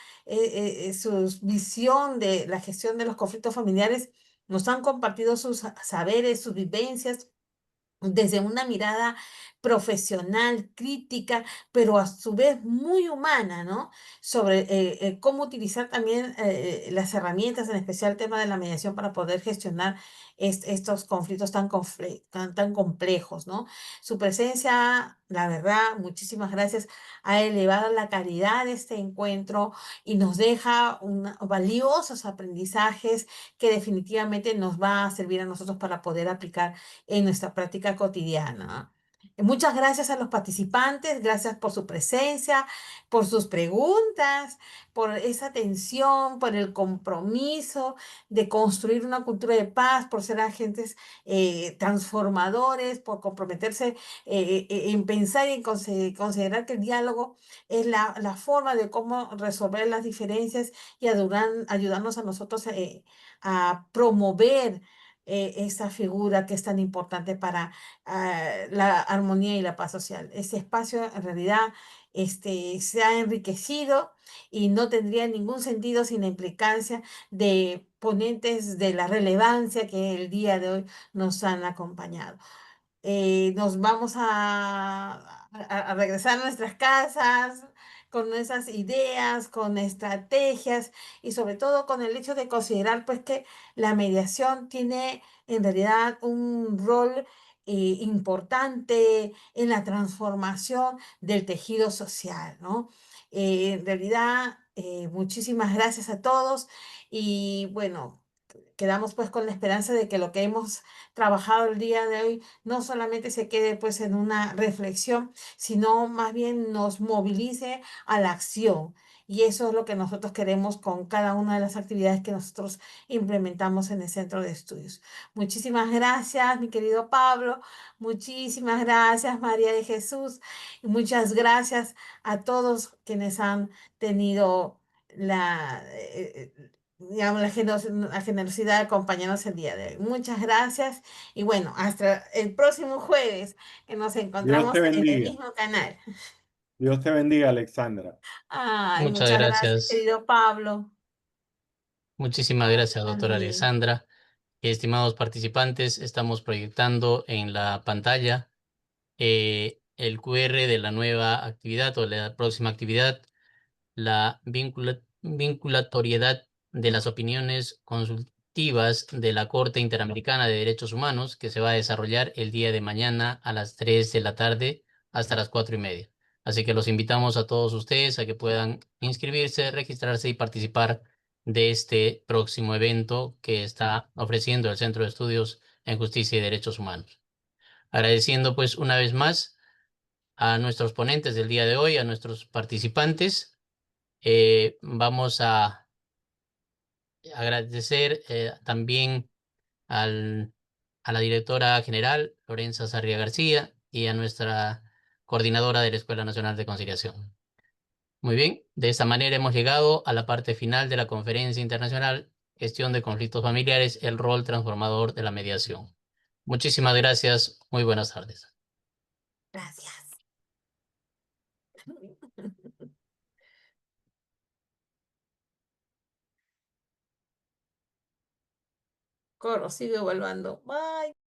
su visión de la gestión de los conflictos familiares, nos han compartido sus saberes, sus vivencias desde una mirada profesional, crítica, pero a su vez muy humana, ¿no? Sobre cómo utilizar también las herramientas, en especial el tema de la mediación, para poder gestionar estos conflictos tan complejos, ¿no? Su presencia, la verdad, muchísimas gracias, ha elevado la calidad de este encuentro y nos deja valiosos aprendizajes que definitivamente nos va a servir a nosotros para poder aplicar en nuestra práctica cotidiana. Muchas gracias a los participantes, gracias por su presencia, por sus preguntas, por esa atención, por el compromiso de construir una cultura de paz, por ser agentes transformadores, por comprometerse en pensar y en considerar que el diálogo es la forma de cómo resolver las diferencias y ayudarnos a nosotros a promover esa figura que es tan importante para la armonía y la paz social. Ese espacio en realidad se ha enriquecido y no tendría ningún sentido sin la implicancia de ponentes de la relevancia que el día de hoy nos han acompañado. Nos vamos a regresar a nuestras casas con esas ideas, con estrategias y sobre todo con el hecho de considerar pues que la mediación tiene en realidad un rol importante en la transformación del tejido social, ¿no? En realidad, muchísimas gracias a todos y bueno, quedamos pues con la esperanza de que lo que hemos trabajado el día de hoy no solamente se quede pues en una reflexión, sino más bien nos movilice a la acción. Y eso es lo que nosotros queremos con cada una de las actividades que nosotros implementamos en el centro de estudios. Muchísimas gracias, mi querido Pablo. Muchísimas gracias, María de Jesús. Y muchas gracias a todos quienes han tenido digamos, la generosidad de acompañarnos el día de hoy. Muchas gracias y bueno, hasta el próximo jueves que nos Dios encontramos te en el bendiga. mismo canal. Dios te bendiga, Alexandra. Ay, Muchas muchas gracias, gracias. querido Pablo. Muchísimas gracias, doctora También. Alexandra. Estimados participantes, estamos proyectando en la pantalla el QR de la nueva actividad o de la próxima actividad, la vinculatoriedad de las opiniones consultivas de la Corte Interamericana de Derechos Humanos, que se va a desarrollar el día de mañana a las 3 de la tarde hasta las 4:30. Así que los invitamos a todos ustedes a que puedan inscribirse, registrarse y participar de este próximo evento que está ofreciendo el Centro de Estudios en Justicia y Derechos Humanos. Agradeciendo pues una vez más a nuestros ponentes del día de hoy, a nuestros participantes. Vamos a agradecer también al, a la directora general, Lorenza Sarria García, y a nuestra coordinadora de la Escuela Nacional de Conciliación. Muy bien, de esta manera hemos llegado a la parte final de la Conferencia Internacional Gestión de Conflictos Familiares, el rol transformador de la mediación. Muchísimas gracias, muy buenas tardes. Gracias. Corro, sigo evaluando. Bye.